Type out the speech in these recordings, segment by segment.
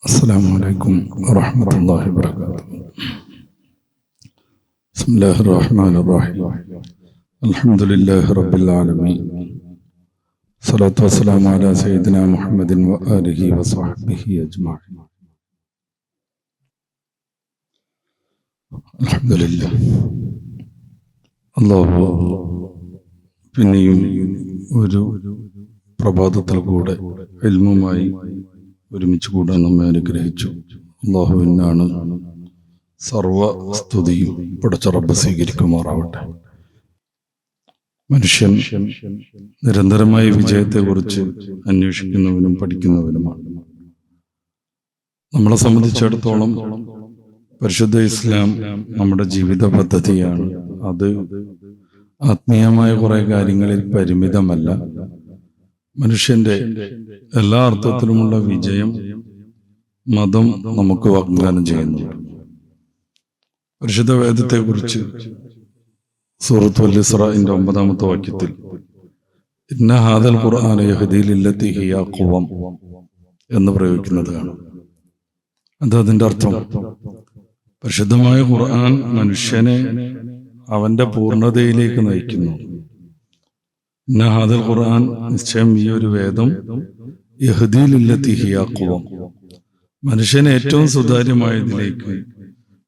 السلام عليكم ورحمة الله وبركاته. بسم الله الرحمن الرحيم. الحمد لله رب العالمين. الصلاة والسلام على سيدنا محمد وآله وصحبه أجمعين. الحمد لله. അല്ലാഹു പിന്നെയും ഒരു പ്രഭാതത്തിൽ കൂടെ ഇൽമുമായി ഒരുമിച്ച് കൂടാൻ നമ്മെ അനുഗ്രഹിച്ചു. അല്ലാഹുവിനാണ് സർവസ്തുതിയും. പടച്ച റബ്ബ് സ്വീകരിക്കുമാറാവട്ടെ. മനുഷ്യൻ നിരന്തരമായ വിജയത്തെക്കുറിച്ച് അന്വേഷിക്കുന്നവനും പഠിക്കുന്നവനുമാണ്. നമ്മളെ സംബന്ധിച്ചിടത്തോളം പരിശുദ്ധ ഇസ്ലാം നമ്മുടെ ജീവിത പദ്ധതിയാണ്. അത് ആത്മീയമായ കുറെ കാര്യങ്ങളിൽ പരിമിതമല്ല. മനുഷ്യന്റെ എല്ലാ അർത്ഥത്തിലുമുള്ള വിജയം മതം നമുക്ക് വാഗ്ദാനം ചെയ്യുന്നുണ്ട്. പരിശുദ്ധ വേദത്തെക്കുറിച്ച് സൂറത്തുൽ ഇസ്രാഇന്റെ 9-ാമത്തെ വാക്യത്തിൽ ഇന്ന ഹാദൽ ഖുർആന യഹ്ദീ ലില്ലത്തി ഹിയ അഖ്വം എന്ന് പ്രയോഗിക്കുന്നത് കാണാം. എന്താ അതിന്റെ അർത്ഥം? പരിശുദ്ധമായ ഖുർആൻ മനുഷ്യനെ അവന്റെ പൂർണ്ണതയിലേക്ക് നയിക്കുന്നു. ഇന്ന ഹാദൽ ഖുർആൻ, നിശ്ചയം ഈ ഒരു വേദം, യഹ്ദീ ലില്ലത്തി ഹിയ അഖ്വം, മനുഷ്യനെ ഏറ്റവും സുതാര്യമായതിലേക്ക്,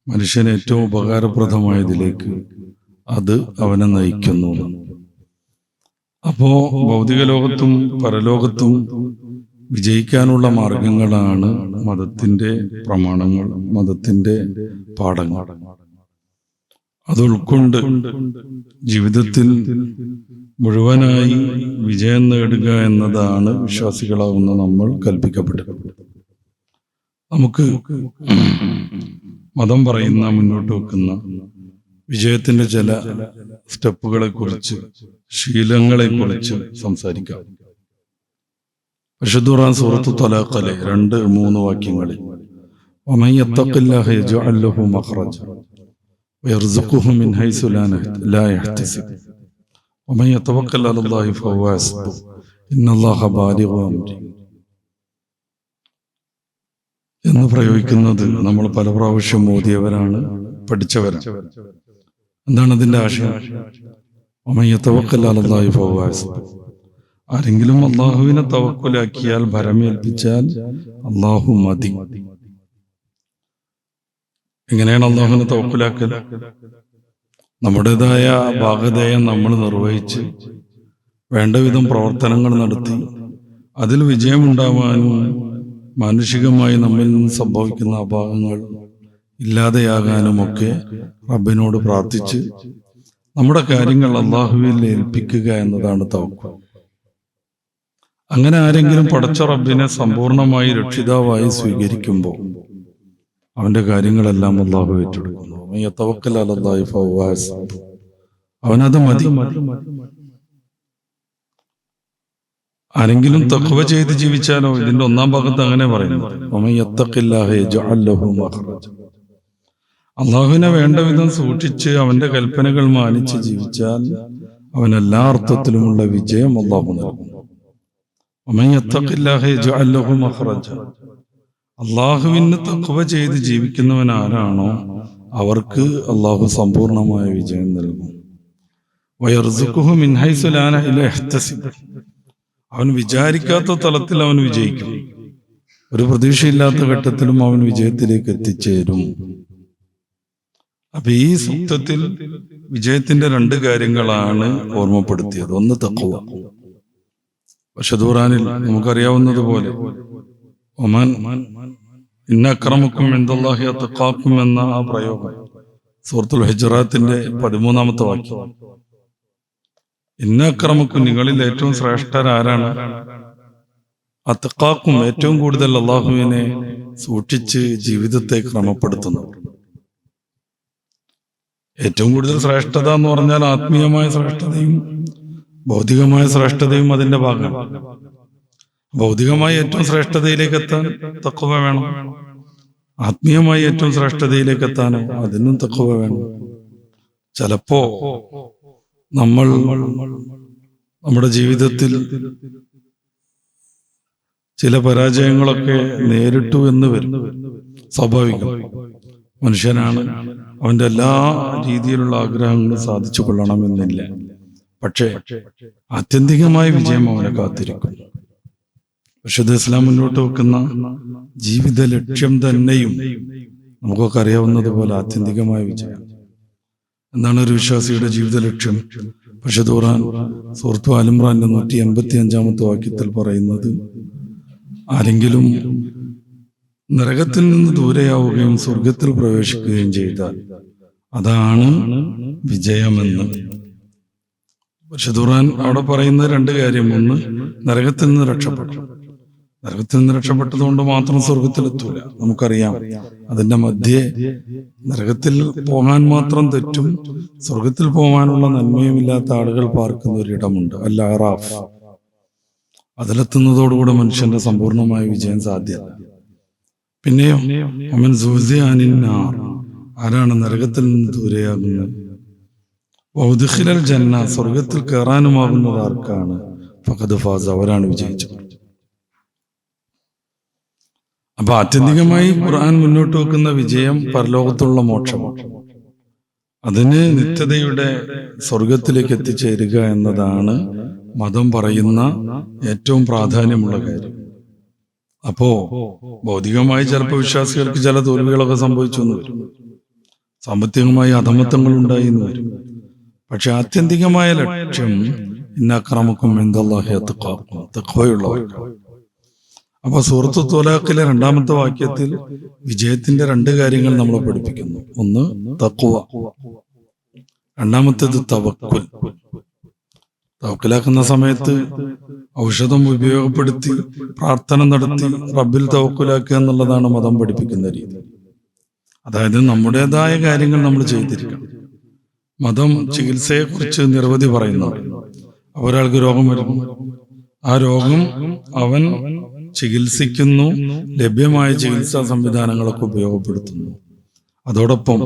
മനുഷ്യന് ഏറ്റവും ഉപകാരപ്രദമായതിലേക്ക് അത് അവനെ നയിക്കുന്നു. അപ്പോ ഭൗതിക ലോകത്തും പരലോകത്തും വിജയിക്കാനുള്ള മാർഗങ്ങളാണ് മതത്തിന്റെ പ്രമാണങ്ങൾ, മതത്തിന്റെ പാഠങ്ങൾ. അത് ഉൾക്കൊണ്ട് ജീവിതത്തിൽ മുഴുവനായി വിജയം നേടുക എന്നതാണ് വിശ്വാസികളാവുന്ന നമ്മൾ കൽപ്പിക്കപ്പെട്ടത്. നമുക്ക് മതം പറയുന്ന, മുന്നോട്ട് വെക്കുന്ന വിജയത്തിന്റെ ചില സ്റ്റെപ്പുകളെ കുറിച്ച്, ശീലങ്ങളെ കുറിച്ച് സംസാരിക്കാം. പരിശുദ്ധ ഖുർആൻ സൂറത്തു തലാഖിലെ 2-3 വാക്യങ്ങളിൽ വമൻ യത്തഖില്ലാഹ യജ്അൽ ലഹു മഖ്റജ വയർസുഖുഹു മിൻ ഹൈസു ലാ യഹ്തസിബ് വമൻ യതവക്കൽ അലല്ലാഹി ഫഹുവ ഹസ്ബുഹു ഇന്നല്ലാഹ ബാലിഗു അംരി എന്ന് പ്രയോഗിക്കുന്നത് നമ്മൾ പല പ്രാവശ്യം ഓതിയവരാണ്, പഠിച്ചവരാണ്. എന്താണ് അതിന്റെ ആശയം? വമൻ യതവക്കൽ അലല്ലാഹി ഫഹുവ ഹസ്ബുഹു, ആരെങ്കിലും അള്ളാഹുവിനെ തവക്കുലാക്കിയാൽ, ഭരമേൽപ്പിച്ചാൽ അള്ളാഹു മതി. എങ്ങനെയാണ് അള്ളാഹുവിനെ തവക്കുലാക്കൽ? നമ്മുടേതായ ഭാഗധേയം നമ്മൾ നിർവഹിച്ച് വേണ്ട വിധം പ്രവർത്തനങ്ങൾ നടത്തി അതിൽ വിജയമുണ്ടാവാനും മാനുഷികമായി നമ്മിൽ നിന്ന് സംഭവിക്കുന്ന അഭാവങ്ങൾ ഇല്ലാതെയാകാനുമൊക്കെ റബ്ബിനോട് പ്രാർത്ഥിച്ച് നമ്മുടെ കാര്യങ്ങൾ അള്ളാഹുവിൽ ഏൽപ്പിക്കുക എന്നതാണ് തവക്കുൽ. അങ്ങനെ ആരെങ്കിലും പടച്ച റബ്ബിനെ സമ്പൂർണമായി രക്ഷിതാവായി സ്വീകരിക്കുമ്പോൾ അവന്റെ കാര്യങ്ങളെല്ലാം അള്ളാഹു ഏറ്റെടുക്കുന്നു. അവനത് മതി. ആരെങ്കിലും തഖ്വ ചെയ്ത് ജീവിച്ചാലോ, ഇതിന്റെ 1-ാം ഭാഗത്ത് അങ്ങനെ പറയുന്നു, അള്ളാഹുവിനെ വേണ്ട വിധം സൂക്ഷിച്ച് അവന്റെ കൽപ്പനകൾ മാനിച്ച് ജീവിച്ചാൽ അവൻ എല്ലാ അർത്ഥത്തിലുമുള്ള വിജയം അള്ളാഹു നൽകുന്നു. അള്ളാഹുവിന് തഖ്വ ചെയ്ത് ജീവിക്കുന്നവൻ ആരാണോ അവർക്ക് അള്ളാഹു സമ്പൂർണമായ വിജയം നൽകും. വയർസുഖുഹു മിൻ ഹൈസു ലാ യഹ്തസിബ്, അവൻ വിചാരിക്കാത്ത തലത്തിൽ അവൻ വിജയിക്കും. ഒരു പ്രതീക്ഷയില്ലാത്ത ഘട്ടത്തിലും അവൻ വിജയത്തിലേക്ക് എത്തിച്ചേരും. അപ്പൊ ഈ സൂക്തത്തിൽ വിജയത്തിന്റെ 2 കാര്യങ്ങളാണ് ഓർമ്മപ്പെടുത്തിയത്. ഒന്ന് തഖ്വ. പരിശുദ്ധ ഖുർആനിൽ നമുക്കറിയാവുന്നതുപോലെ ഒമാൻ ഇന്ന അക്രമക്കും ഇൻദല്ലാഹി അത്ഖാക്കും എന്ന ആ പ്രയോഗം സൂറത്തുൽ ഹുജറാത്തിന്റെ 13-ാമത്തെ വാക്യം. ഇന്ന അക്രമക്കും, നിങ്ങളിൽ ഏറ്റവും ശ്രേഷ്ഠരാരാണ്? അത്ഖാക്കും, ഏറ്റവും കൂടുതൽ അള്ളാഹുവിനെ സൂക്ഷിച്ച് ജീവിതത്തെ ക്രമപ്പെടുത്തുന്നവർ. ഏറ്റവും കൂടുതൽ ശ്രേഷ്ഠത എന്ന് പറഞ്ഞാൽ ആത്മീയമായ ശ്രേഷ്ഠതയും ഭൗതികമായ ശ്രേഷ്ഠതയും അതിന്റെ ഭാഗമാണ്. ഭൗതികമായി ഏറ്റവും ശ്രേഷ്ഠതയിലേക്ക് എത്താൻ തഖ്വ വേണം. ആത്മീയമായി ഏറ്റവും ശ്രേഷ്ഠതയിലേക്ക് എത്താനോ അതിനും തഖ്വ വേണം. ചിലപ്പോ നമ്മൾ നമ്മുടെ ജീവിതത്തിൽ ചില പരാജയങ്ങളൊക്കെ നേരിട്ടു എന്ന് വരും. സ്വാഭാവികം. മനുഷ്യനാണ്, അവന്റെ എല്ലാ രീതിയിലുള്ള ആഗ്രഹങ്ങളും സാധിച്ചു കൊള്ളണമെന്നില്ല. പക്ഷേ ആത്യന്തികമായ വിജയം അവനെ കാത്തിരിക്കും. വിശുദ്ധ ഇസ്ലാം മുന്നോട്ട് വെക്കുന്ന ജീവിത ലക്ഷ്യം തന്നെയും നമുക്കൊക്കെ അറിയാവുന്നതുപോലെ ആത്യന്തികമായ വിജയം. എന്താണ് ഒരു വിശ്വാസിയുടെ ജീവിത ലക്ഷ്യം? പരിശുദ്ധ ഖുർആൻ സൂറത്ത് ആൽ-ഇംറാന്റെ 185-ാമത്തെ വാക്യത്തിൽ പറയുന്നത്, ആരെങ്കിലും നരകത്തിൽ നിന്ന് ദൂരെയാവുകയും സ്വർഗത്തിൽ പ്രവേശിക്കുകയും ചെയ്താൽ അതാണ് വിജയമെന്ന്. പരിശുദ്ധ ഖുർആൻ അവിടെ പറയുന്ന രണ്ട് കാര്യം. ഒന്ന്, നരകത്തിൽ നിന്ന് രക്ഷപ്പെട്ടു. നരകത്തിൽ നിന്ന് രക്ഷപ്പെട്ടതുകൊണ്ട് മാത്രം സ്വർഗത്തിലെത്തൂല. നമുക്കറിയാം, അതിന്റെ മധ്യേ നരകത്തിൽ പോകാൻ മാത്രം തെറ്റും സ്വർഗത്തിൽ പോകാനുള്ള നന്മയുമില്ലാത്ത ആളുകൾ പാർക്കുന്ന ഒരിടമുണ്ട്, അൽ-അറാഫ്. അതിലെത്തുന്നതോടുകൂടെ മനുഷ്യന്റെ സമ്പൂർണമായ വിജയം സാധ്യമല്ല. പിന്നെയോ അമൻ സൂസിയാനിന്നാർ, ആരാണ് നരകത്തിൽ നിന്ന് ദൂരെയാകുന്നത്? വൗദ്ഖിലൽ ജന്ന, സ്വർഗത്തിൽ കയറാനുമാകുന്നത് ആർക്കാണ്? ഫഖദ് ഫാസ്, അവരാണ് വിജയിച്ചത്. അപ്പൊ ആത്യന്തികമായി ഖുർആൻ മുന്നോട്ട് വെക്കുന്ന വിജയം പരലോകത്തുള്ള മോക്ഷമാണ്. അതിന് നിത്യതയുടെ സ്വർഗത്തിലേക്ക് എത്തിച്ചേരുക എന്നതാണ് മതം പറയുന്ന ഏറ്റവും പ്രാധാന്യമുള്ള കാര്യം. അപ്പോ ഭൗതികമായി ചിലപ്പോൾ വിശ്വാസികൾക്ക് ചില തോൽവികളൊക്കെ സംഭവിച്ചു എന്ന് വരും, സാമ്പത്തികമായി അധമത്വങ്ങൾ ഉണ്ടായി എന്ന് വരും. പക്ഷെ ആത്യന്തികമായ ലക്ഷ്യം ഇന്ന അക്രമക്കും ഇൻദല്ലാഹി അത്ഖാക്കും, തഖ്വയുള്ളവർക്ക്. അപ്പൊ സൂറത്ത് ത്വലാഖിലെ 2-ാമത്തെ വാക്യത്തിൽ വിജയത്തിന്റെ രണ്ട് കാര്യങ്ങൾ നമ്മളെ പഠിപ്പിക്കുന്നു. ഒന്ന് തഖ്വ, രണ്ടാമത്തേത് തവക്കുൽ. തവക്കുലാക്കുന്ന സമയത്ത് ഔഷധം ഉപയോഗപ്പെടുത്തി പ്രാർത്ഥന നടത്തി റബ്ബിൽ തവക്കുലാക്കുക എന്നുള്ളതാണ് മതം പഠിപ്പിക്കുന്ന രീതി. അതായത് നമ്മുടേതായ കാര്യങ്ങൾ നമ്മൾ ചെയ്തിരിക്കണം. മതം ചികിത്സയെക്കുറിച്ച് നിരവധി പറയുന്നുണ്ട്. ഒരാൾക്ക് രോഗം വരുന്നു, ആ രോഗം അവൻ ചികിത്സിക്കുന്നു, ലഭ്യമായ ചികിത്സാ സംവിധാനങ്ങളൊക്കെ ഉപയോഗപ്പെടുത്തുന്നു. അതോടൊപ്പം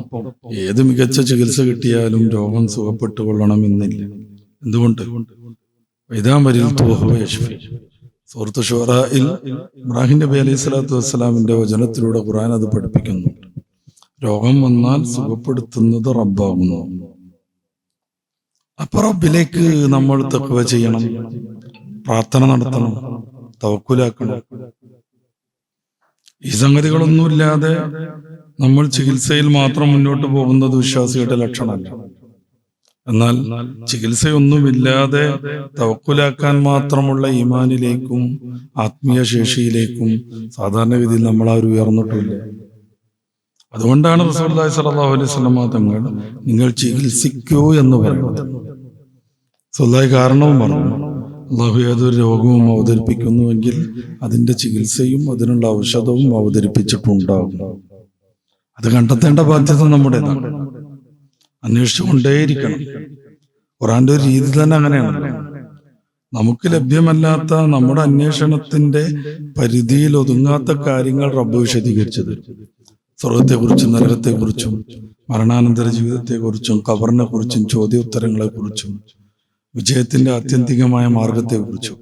ഏത് മികച്ച ചികിത്സ കിട്ടിയാലും രോഗം സുഖപ്പെട്ടുകൊള്ളണമെന്നില്ല. എന്തുകൊണ്ട്? സൂറത്ത് ശുഅറയിൽ ഇബ്രാഹിം നബി അലൈഹി സ്വലാത്തു വസ്സലാമിന്റെ വചനത്തിലൂടെ ഖുർആൻ അത് പഠിപ്പിക്കുന്നുണ്ട്. രോഗം വന്നാൽ സുഖപ്പെടുത്തുന്നത് റബ്ബാകുന്നു. അപ്പൊ റബ്ബിലേക്ക് നമ്മൾ തഖ്വ ചെയ്യണം, പ്രാർത്ഥന നടത്തണം, തവക്കുലാക്കണം. ഈ സംഗതികളൊന്നുമില്ലാതെ നമ്മൾ ചികിത്സയിൽ മാത്രം മുന്നോട്ട് പോകുന്നത് വിശ്വാസിയുടെ ലക്ഷണമല്ല. എന്നാൽ ചികിത്സയൊന്നുമില്ലാതെ തവക്കുലാക്കാൻ മാത്രമുള്ള ഈമാനിലേക്കും ആത്മീയ ശേഷിയിലേക്കും സാധാരണഗതിയിൽ നമ്മൾ ആരും ഉയർന്നിട്ടില്ല. അതുകൊണ്ടാണ് റസൂലുള്ളാഹി സ്വല്ലല്ലാഹു അലൈഹി വസല്ലം തങ്ങൾ നിങ്ങൾ ചികിത്സിക്കൂ എന്ന് പറയുന്നത്. റസൂലുള്ളാഹി കാരണവും പറഞ്ഞു, അള്ളാഹു ഏതൊരു രോഗവും അവതരിപ്പിക്കുന്നുവെങ്കിൽ അതിന്റെ ചികിത്സയും അതിനുള്ള ഔഷധവും അവതരിപ്പിച്ചിട്ടുണ്ടാകും. അത് കണ്ടെത്തേണ്ട ബാധ്യത നമ്മുടേതാണ്. അന്വേഷിച്ചുകൊണ്ടേയിരിക്കണം. ഖുർആന്റെ ഒരു രീതി തന്നെ അങ്ങനെയാണ്. നമുക്ക് ലഭ്യമല്ലാത്ത, നമ്മുടെ അന്വേഷണത്തിന്റെ പരിധിയിൽ ഒതുങ്ങാത്ത കാര്യങ്ങൾ റബ്ബ് വിശദീകരിച്ചു തരും. സ്വർഗത്തെക്കുറിച്ചും നരകത്തെക്കുറിച്ചും മരണാനന്തര ജീവിതത്തെക്കുറിച്ചും ഖബറിനെ കുറിച്ചും ചോദ്യോത്തരങ്ങളെ കുറിച്ചും വിജയത്തിന്റെ ആത്യന്തികമായ മാർഗത്തെക്കുറിച്ചും.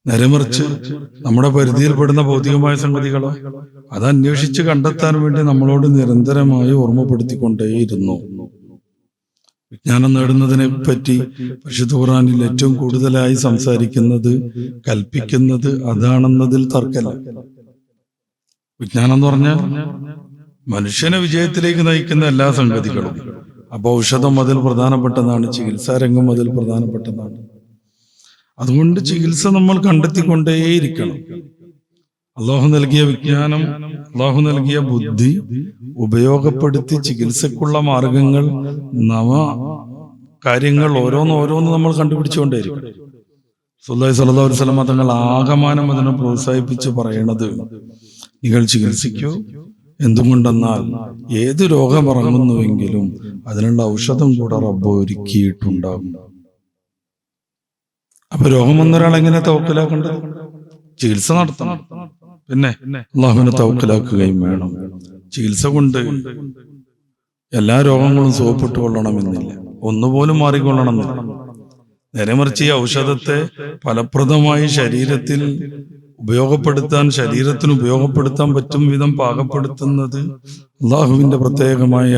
നേരെമറിച്ച് നമ്മുടെ പരിധിയിൽപ്പെടുന്ന ഭൗതികമായ സംഗതികളോ അത് അന്വേഷിച്ച് കണ്ടെത്താൻ വേണ്ടി നമ്മളോട് നിരന്തരമായി ഓർമ്മപ്പെടുത്തിക്കൊണ്ടേയിരുന്നു. വിജ്ഞാനം നേടുന്നതിനെ പറ്റി പരിശുദ്ധ ഖുർആനിൽ ഏറ്റവും കൂടുതലായി സംസാരിക്കുന്നത്, കൽപ്പിക്കുന്നത് അതാണെന്നതിൽ തർക്കമില്ല. വിജ്ഞാനം എന്ന് പറഞ്ഞാൽ മനുഷ്യനെ വിജയത്തിലേക്ക് നയിക്കുന്ന എല്ലാ സംഗതികളും. അപ്പൊ ഔഷധം അതിൽ പ്രധാനപ്പെട്ടതാണ്, ചികിത്സാരംഗം അതിൽ പ്രധാനപ്പെട്ടതാണ്. അതുകൊണ്ട് ചികിത്സ നമ്മൾ കണ്ടെത്തിക്കൊണ്ടേയിരിക്കണം. അള്ളാഹു നൽകിയ വിജ്ഞാനം, അള്ളാഹു നൽകിയ ബുദ്ധി ഉപയോഗപ്പെടുത്തി ചികിത്സക്കുള്ള മാർഗങ്ങൾ, നവ കാര്യങ്ങൾ ഓരോന്ന് നമ്മൾ കണ്ടുപിടിച്ചുകൊണ്ടേയിരിക്കണം. റസൂലുള്ളാഹി സ്വല്ലല്ലാഹു അലൈഹി വസല്ലം തങ്ങൾ ആകമാനം അതിനെ പ്രോത്സാഹിപ്പിച്ച് പറയണത്, നിങ്ങൾ ചികിത്സിക്കൂ. എന്തുകൊണ്ടെന്നാൽ ഏത് രോഗം ഇറങ്ങുന്നുവെങ്കിലും അതിനുള്ള ഔഷധം കൂടെ റബ്ബ് ഒരുക്കിയിട്ടുണ്ടാകും. അപ്പൊ രോഗം വന്നൊരാൾ എങ്ങനെ തവക്കുലാക്കേണ്ടത്? ചികിത്സ നടത്തണം. പിന്നെ അള്ളാഹുവിനെ തവക്കുലാക്കുകയും വേണം. ചികിത്സ കൊണ്ട് എല്ലാ രോഗങ്ങളും സുഖപ്പെട്ടുകൊള്ളണമെന്നില്ല, ഒന്നുപോലും മാറിക്കൊള്ളണമെന്നില്ല. നേരെ മറിച്ച് ഈ ഔഷധത്തെ ഫലപ്രദമായി ശരീരത്തിൽ ശരീരത്തിന് ഉപയോഗപ്പെടുത്താൻ പറ്റും വിധം പാകപ്പെടുത്തുന്നത് അള്ളാഹുവിന്റെ പ്രത്യേകമായ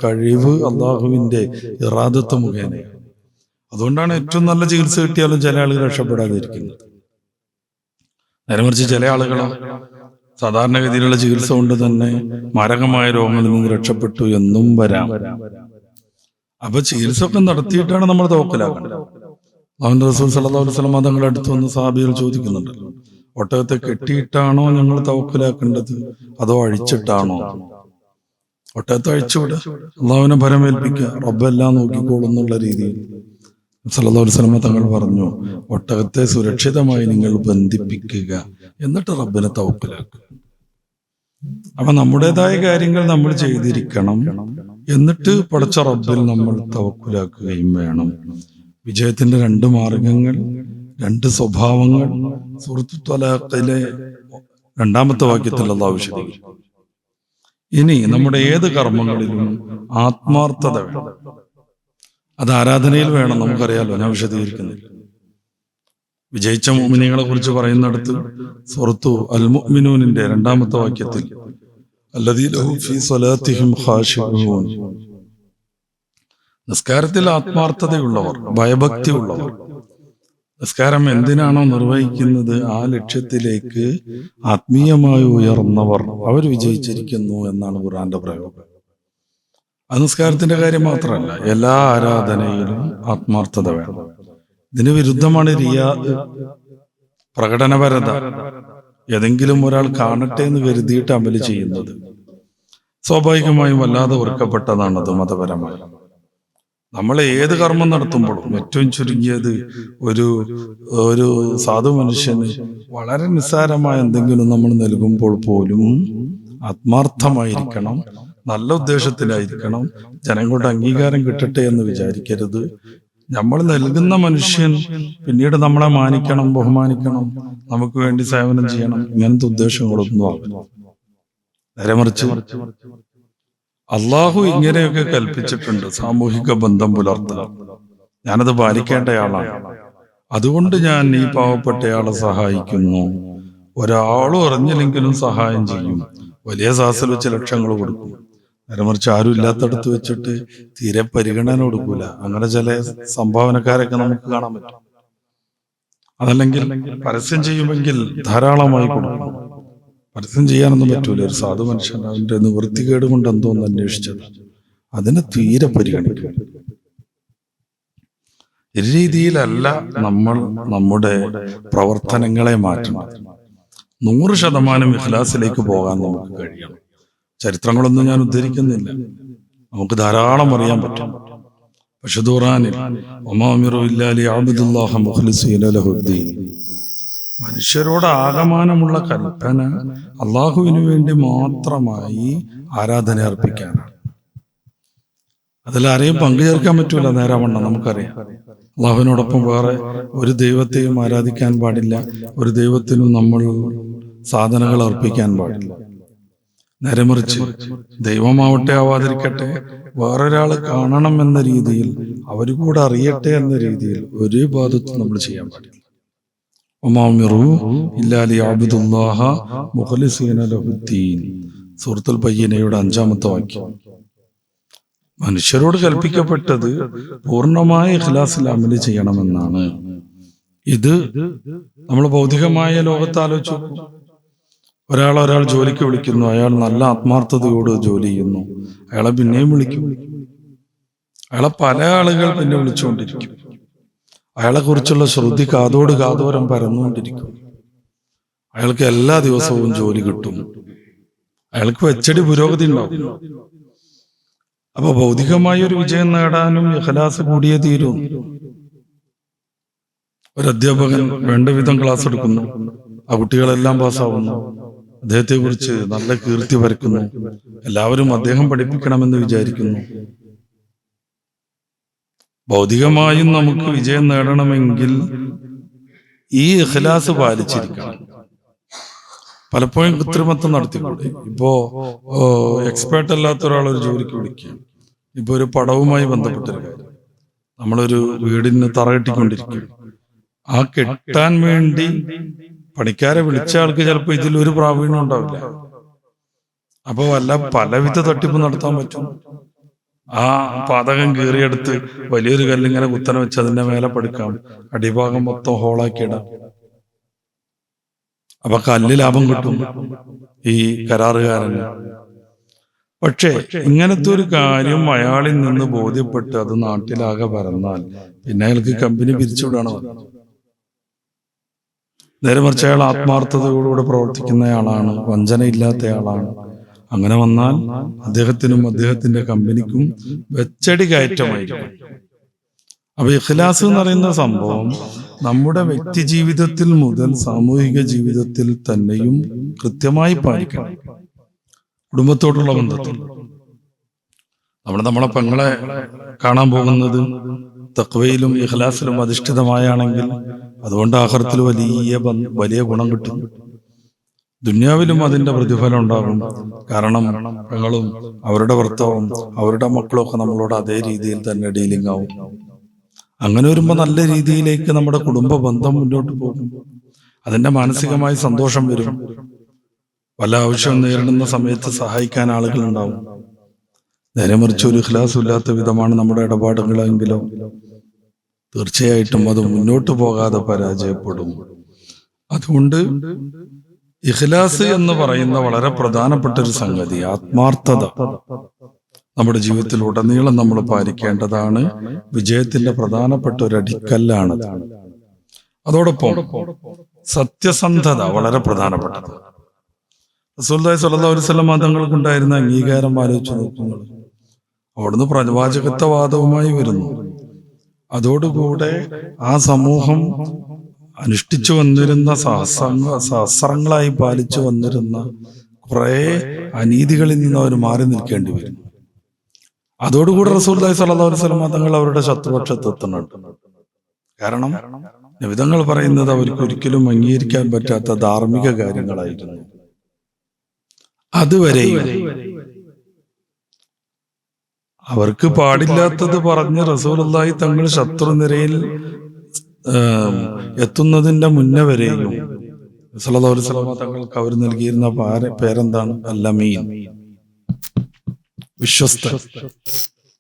കഴിവ്, അള്ളാഹുവിന്റെ ഇറാദത്ത് മുഖേന. അതുകൊണ്ടാണ് ഏറ്റവും നല്ല ചികിത്സ കിട്ടിയാലും ചില ആളുകൾ രക്ഷപ്പെടാതിരിക്കുന്നത്. നേരെ മറിച്ച് ചില ആളുകൾ സാധാരണഗതിയിലുള്ള ചികിത്സ കൊണ്ട് തന്നെ മാരകമായ രോഗങ്ങളിൽ നിന്ന് രക്ഷപ്പെട്ടു എന്നും വരാം. അപ്പൊ ചികിത്സ ഒക്കെ നടത്തിയിട്ടാണ് നമ്മൾ തവക്കലാക്കേണ്ടത്. അല്ലാഹുവിന്റെ റസൂൽ സല്ലല്ലാഹു അലൈഹി വസല്ലം തങ്ങളുടെ അടുത്ത് വന്ന് സഹാബികൾ ചോദിക്കുന്നുണ്ടല്ലോ, ഒട്ടകത്തെ കെട്ടിയിട്ടാണോ ഞങ്ങൾ തവക്കലാക്കേണ്ടത് അതോ അഴിച്ചിട്ടാണോ? ഒട്ടകത്തെ അഴിച്ചുവിടുക, അള്ളാഹുവിനെ ഭരമേൽപ്പിക്കുക, റബ്ബെല്ലാം നോക്കിക്കോളും എന്നുള്ള രീതിയിൽ സല്ലല്ലാഹു അലൈഹി വസല്ലം തങ്ങൾ പറഞ്ഞു, ഒട്ടകത്തെ സുരക്ഷിതമായി നിങ്ങൾ ബന്ധിപ്പിക്കുക, എന്നിട്ട് റബ്ബിനെ തവക്കലാക്കുക. അപ്പൊ നമ്മുടേതായ കാര്യങ്ങൾ നമ്മൾ ചെയ്തിരിക്കണം, എന്നിട്ട് പടച്ച റബ്ബിൽ നമ്മൾ തവക്കുലാക്കുകയും വേണം. വിജയത്തിന്റെ 2 മാർഗങ്ങൾ, 2 സ്വഭാവങ്ങൾ സൂറത്തു ത്വലാഖിലെ 2-ാമത്തെ വാക്യത്തിൽ അല്ലാഹു വിശദീകരിക്കുന്നു. ഇനി നമ്മുടെ ഏത് കർമ്മങ്ങളിലും ആത്മാർത്ഥത വേണം. അത് ആരാധനയിൽ വേണം. നമുക്കറിയാലോ, ഞാൻ വിശദീകരിക്കുന്നില്ല. വിജയിച്ച മുഅ്മിനീങ്ങളെ കുറിച്ച് പറയുന്നിടത്ത് സൂറത്തു അൽ മുഅ്മിനൂനിന്റെ 2-ാമത്തെ വാക്യത്തിൽ അല്ലദീന ഹും ഫീ സ്വലാത്തിഹിം ഖാശിഊൻ, നിസ്കാരത്തിൽ ആത്മാർത്ഥതയുള്ളവർ, ഭയഭക്തിയുള്ളവർ, നിസ്കാരം എന്തിനാണോ നിർവഹിക്കുന്നത് ആ ലക്ഷ്യത്തിലേക്ക് ആത്മീയമായി ഉയർന്നവർ, അവർ വിജയിച്ചിരിക്കുന്നു എന്നാണ് ഖുർആന്റെ പ്രയോഗം. ആ നിസ്കാരത്തിന്റെ കാര്യം മാത്രമല്ല, എല്ലാ ആരാധനയിലും ആത്മാർത്ഥത വേണം. ഇതിന് വിരുദ്ധമാണ് റിയാ, പ്രകടനപരത, ഏതെങ്കിലും ഒരാൾ കാണട്ടെ എന്ന് കരുതിയിട്ട് അമല് ചെയ്യുന്നത്. സ്വാഭാവികമായും വല്ലാതെ ഓർക്കപ്പെട്ടതാണത് മതപരമായി. നമ്മൾ ഏത് കർമ്മം നടത്തുമ്പോഴും ഏറ്റവും ചുരുങ്ങിയത് ഒരു സാധു മനുഷ്യന് വളരെ നിസ്സാരമായ എന്തെങ്കിലും നമ്മൾ നൽകുമ്പോൾ പോലും ആത്മാർത്ഥമായിരിക്കണം, നല്ല ഉദ്ദേശത്തിലായിരിക്കണം. ജനങ്ങളുടെ അംഗീകാരം കിട്ടട്ടെ എന്ന് വിചാരിക്കരുത്. നമ്മൾ നൽകുന്ന മനുഷ്യൻ പിന്നീട് നമ്മളെ മാനിക്കണം, ബഹുമാനിക്കണം, നമുക്ക് വേണ്ടി സേവനം ചെയ്യണം, ഇങ്ങനത്തെ ഉദ്ദേശങ്ങളൊന്നും ആവില്ല. നേരെ മറിച്ച് അള്ളാഹു ഇങ്ങനെയൊക്കെ കൽപ്പിച്ചിട്ടുണ്ട്, സാമൂഹിക ബന്ധം പുലർത്തുക, ഞാനത് പാലിക്കേണ്ടയാളാണ്, അതുകൊണ്ട് ഞാൻ ഈ പാവപ്പെട്ടയാളെ സഹായിക്കുന്നു, ഒരാളും അറിഞ്ഞില്ലെങ്കിലും സഹായം ചെയ്യും, വലിയ സാസിൽ വെച്ച് ലക്ഷങ്ങൾ കൊടുക്കും. നേരെ മറിച്ച് ആരും ഇല്ലാത്തടത്ത് വെച്ചിട്ട് തീരെ പരിഗണന കൊടുക്കൂല. അങ്ങനെ ചില സംഭാവനക്കാരൊക്കെ നമുക്ക് കാണാൻ പറ്റും. അതല്ലെങ്കിൽ പരസ്യം ചെയ്യുമെങ്കിൽ ധാരാളമായി കൊടുക്കും. പരസ്യം ചെയ്യാനൊന്നും പറ്റൂല. ഒരു സാധു മനുഷ്യൻ അവന്റെ നിവൃത്തികേട് കൊണ്ട് എന്തോന്ന് അന്വേഷിച്ചത്, അതിനെ തീരെ പരിഗണിക്കും. ഈ രീതിയിലല്ല നമ്മൾ നമ്മുടെ പ്രവർത്തനങ്ങളെ മാറ്റണം. 100% ഇഖ്ലാസിലേക്ക് പോകാൻ നമുക്ക് കഴിയണം. ചരിത്രങ്ങളൊന്നും ഞാൻ ഉദ്ധരിക്കുന്നില്ല, നമുക്ക് ധാരാളം അറിയാൻ പറ്റും. പക്ഷെ ഖുർആനിൽ മനുഷ്യരോട് ആകമാനമുള്ള കൽപ്പന അള്ളാഹുവിന് വേണ്ടി മാത്രമായി ആരാധന അർപ്പിക്കാനാണ്. അതിലാരെയും പങ്കുചേർക്കാൻ പറ്റൂല. നേരാവണ്ണം നമുക്കറിയാം, അള്ളാഹുവിനോടൊപ്പം വേറെ ഒരു ദൈവത്തെയും ആരാധിക്കാൻ പാടില്ല, ഒരു ദൈവത്തിനും നമ്മൾ സാധനങ്ങൾ അർപ്പിക്കാൻ പാടില്ല. നേരെ മറിച്ച് ദൈവമാവട്ടെ ആവാതിരിക്കട്ടെ, വേറൊരാള് കാണണം എന്ന രീതിയിൽ, അവര് കൂടെ അറിയട്ടെ എന്ന രീതിയിൽ ഒരു ഇബാദത്തും നമ്മൾ ചെയ്യാൻ പാടില്ല. സൂറത്തുൽ ബയ്യിനയുടെ 5-ാമത്തെ വാക്യം. മനുഷ്യരോട് കൽപ്പിക്കപ്പെട്ടത് പൂർണ്ണമായ ഇഖ്ലാസിൽ അമല് ചെയ്യണമെന്നാണ്. ഇത് നമ്മൾ ഭൗതികമായ ലോകത്ത് ആലോചിച്ചു. ഒരാൾ ജോലിക്ക് വിളിക്കുന്നു, അയാൾ നല്ല ആത്മാർത്ഥതയോട് ജോലി ചെയ്യുന്നു, അയാളെ പിന്നെയും വിളിക്കും, അയാളെ പല ആളുകൾ പിന്നെ വിളിച്ചുകൊണ്ടിരിക്കും, അയാളെ കുറിച്ചുള്ള ശ്രുതി കാതോട് കാതോരം പരന്നുകൊണ്ടിരിക്കും, അയാൾക്ക് എല്ലാ ദിവസവും ജോലി കിട്ടും, അയാൾക്ക് വെച്ചടി പുരോഗതി ഉണ്ടാവും. അപ്പൊ ഭൗതികമായ ഒരു വിജയം നേടാനും ഇഖ്ലാസ് കൂടിയേ തീരും. ഒരു അധ്യാപകൻ വേണ്ട വിധം ക്ലാസ് എടുക്കുന്നു, ആ കുട്ടികളെല്ലാം പാസ്സാവുന്നു, അദ്ദേഹത്തെ കുറിച്ച് നല്ല കീർത്തി പരക്കുന്നു, എല്ലാവരും അദ്ദേഹം പഠിപ്പിക്കണമെന്ന് വിചാരിക്കുന്നു. ഭൗതികമായും നമുക്ക് വിജയം നേടണമെങ്കിൽ ഈ ഇഖ്ലാസ് പാലിച്ചിരിക്കണം. പലപ്പോഴും കൃത്രിമത്വം നടത്തിക്കൂടെ? ഇപ്പോ എക്സ്പേർട്ട് അല്ലാത്ത ഒരാൾ ഒരു ജോലിക്ക് വിളിക്കുക, ഇപ്പൊ ഒരു പടവുമായി ബന്ധപ്പെട്ടൊരു കാര്യം, നമ്മളൊരു വീടിന് തറ കെട്ടിക്കൊണ്ടിരിക്കും. ആ കെട്ടാൻ വേണ്ടി പണിക്കാരെ വിളിച്ച ആൾക്ക് ചിലപ്പോൾ ഇതിലൊരു പ്രാവീണ്യം ഉണ്ടാവില്ല. അപ്പൊ പലവിധ തട്ടിപ്പ് നടത്താൻ പറ്റും. ആ പാതകം കീറിയെടുത്ത് വലിയൊരു കല്ലിങ്ങനെ കുത്തനെ വെച്ച് അതിന്റെ മേലെ പടുക്കാം, അടിഭാഗം മൊത്തം ഹോളാക്കിയിടാം. അപ്പൊ കല്ല് ലാഭം കിട്ടും ഈ കരാറുകാരന്. പക്ഷേ ഇങ്ങനത്തെ ഒരു കാര്യം അയാളിൽ നിന്ന് ബോധ്യപ്പെട്ട് അത് നാട്ടിലാകെ പരന്നാൽ പിന്നെ അയാൾക്ക് കമ്പനി പിരിച്ചുവിടണം. നേരെ മറിച്ച് അയാൾ ആത്മാർത്ഥതയോടുകൂടെ പ്രവർത്തിക്കുന്നയാളാണ്, വഞ്ചനയില്ലാത്തയാളാണ്. അങ്ങനെ വന്നാൽ അദ്ദേഹത്തിനും അദ്ദേഹത്തിന്റെ കമ്പനിക്കും വെച്ചടി കയറ്റമായിരിക്കും. അപ്പൊ ഇഖ്ലാസ് എന്ന് പറയുന്ന സംഭവം നമ്മുടെ വ്യക്തി ജീവിതത്തിൽ മുതൽ സാമൂഹിക ജീവിതത്തിൽ തന്നെയും കൃത്യമായി പാലിക്കണം. കുടുംബത്തോടുള്ള ബന്ധത്തിൽ നമ്മളെ പെങ്ങളെ കാണാൻ പോകുന്നത് തഖ്വയിലും ഇഖ്ലാസിലും അധിഷ്ഠിതമായാണെങ്കിൽ അതുകൊണ്ട് ആഖിറത്തിൽ വലിയ ഗുണം കിട്ടും. ദുനിയാവിലും അതിന്റെ പ്രതിഫലം ഉണ്ടാകും. കാരണം പെങ്ങളും അവരുടെ ഭർത്താവും അവരുടെ മക്കളും ഒക്കെ നമ്മളോട് അതേ രീതിയിൽ തന്നെ ഡീലിംഗ് ആവും. അങ്ങനെ വരുമ്പോൾ നല്ല രീതിയിലേക്ക് നമ്മുടെ കുടുംബ ബന്ധം മുന്നോട്ട് പോകും. അതിന്റെ മാനസികമായി സന്തോഷം വരും. വല്ല ആവശ്യം നേരിടുന്ന സമയത്ത് സഹായിക്കാൻ ആളുകൾ ഉണ്ടാവും. നേരെ മറിച്ച് ഒരു ഇഖ്ലാസ് ഇല്ലാത്ത വിധമാണ് നമ്മുടെ ഇടപാടുകളെങ്കിലോ തീർച്ചയായിട്ടും അത് മുന്നോട്ട് പോകാതെ പരാജയപ്പെടും. അതുകൊണ്ട് ഇഖ്ലാസ് എന്ന് പറയുന്ന വളരെ പ്രധാനപ്പെട്ട ഒരു സംഗതി, ആത്മാർത്ഥത നമ്മുടെ ജീവിതത്തിൽ ഉടനീളം നമ്മൾ പാലിക്കേണ്ടതാണ്. വിജയത്തിന്റെ പ്രധാനപ്പെട്ട ഒരു അടിക്കല്ലാണ്. അതോടൊപ്പം സത്യസന്ധത വളരെ പ്രധാനപ്പെട്ടത്. റസൂലുള്ളാഹി സ്വല്ലല്ലാഹു അലൈഹി വസല്ലം തങ്ങൾക്കുണ്ടായിരുന്ന അംഗീകാരം ആലോചിച്ച് നോക്കുന്നത്, അവിടുന്ന് പ്രവാചകത്വവാദവുമായി വരുന്നു. അതോടുകൂടെ ആ സമൂഹം അനുഷ്ഠിച്ചു വന്നിരുന്ന സഹസ്രങ്ങളായി പാലിച്ചു വന്നിരുന്ന കുറെ അനീതികളിൽ നിന്ന് അവർ മാറി നിൽക്കേണ്ടി വരും. അതോടുകൂടി റസൂലുള്ളാഹി സ്വല്ലല്ലാഹു അലൈഹി വസല്ലം തങ്ങൾ അവരുടെ ശത്രുപക്ഷത്തെത്തുന്നുണ്ട്. കാരണം നബിതങ്ങൾ പറയുന്നത് അവർക്ക് ഒരിക്കലും അംഗീകരിക്കാൻ പറ്റാത്ത ധാർമ്മിക കാര്യങ്ങളായിരുന്നു. അതുവരെയും അവർക്ക് പാടില്ലാത്തത് പറഞ്ഞ് റസൂലുള്ളാഹി തങ്ങൾ ശത്രുനിരയിൽ എത്തുന്നതിന്റെ മുന്നേ വരെയും സല്ലല്ലാഹു അലൈഹി വസല്ലം തങ്ങൾക്ക് അവർ നൽകിയിരുന്ന പേരെന്താണ്? അൽ-അമീൻ, വിശ്വസ്തൻ,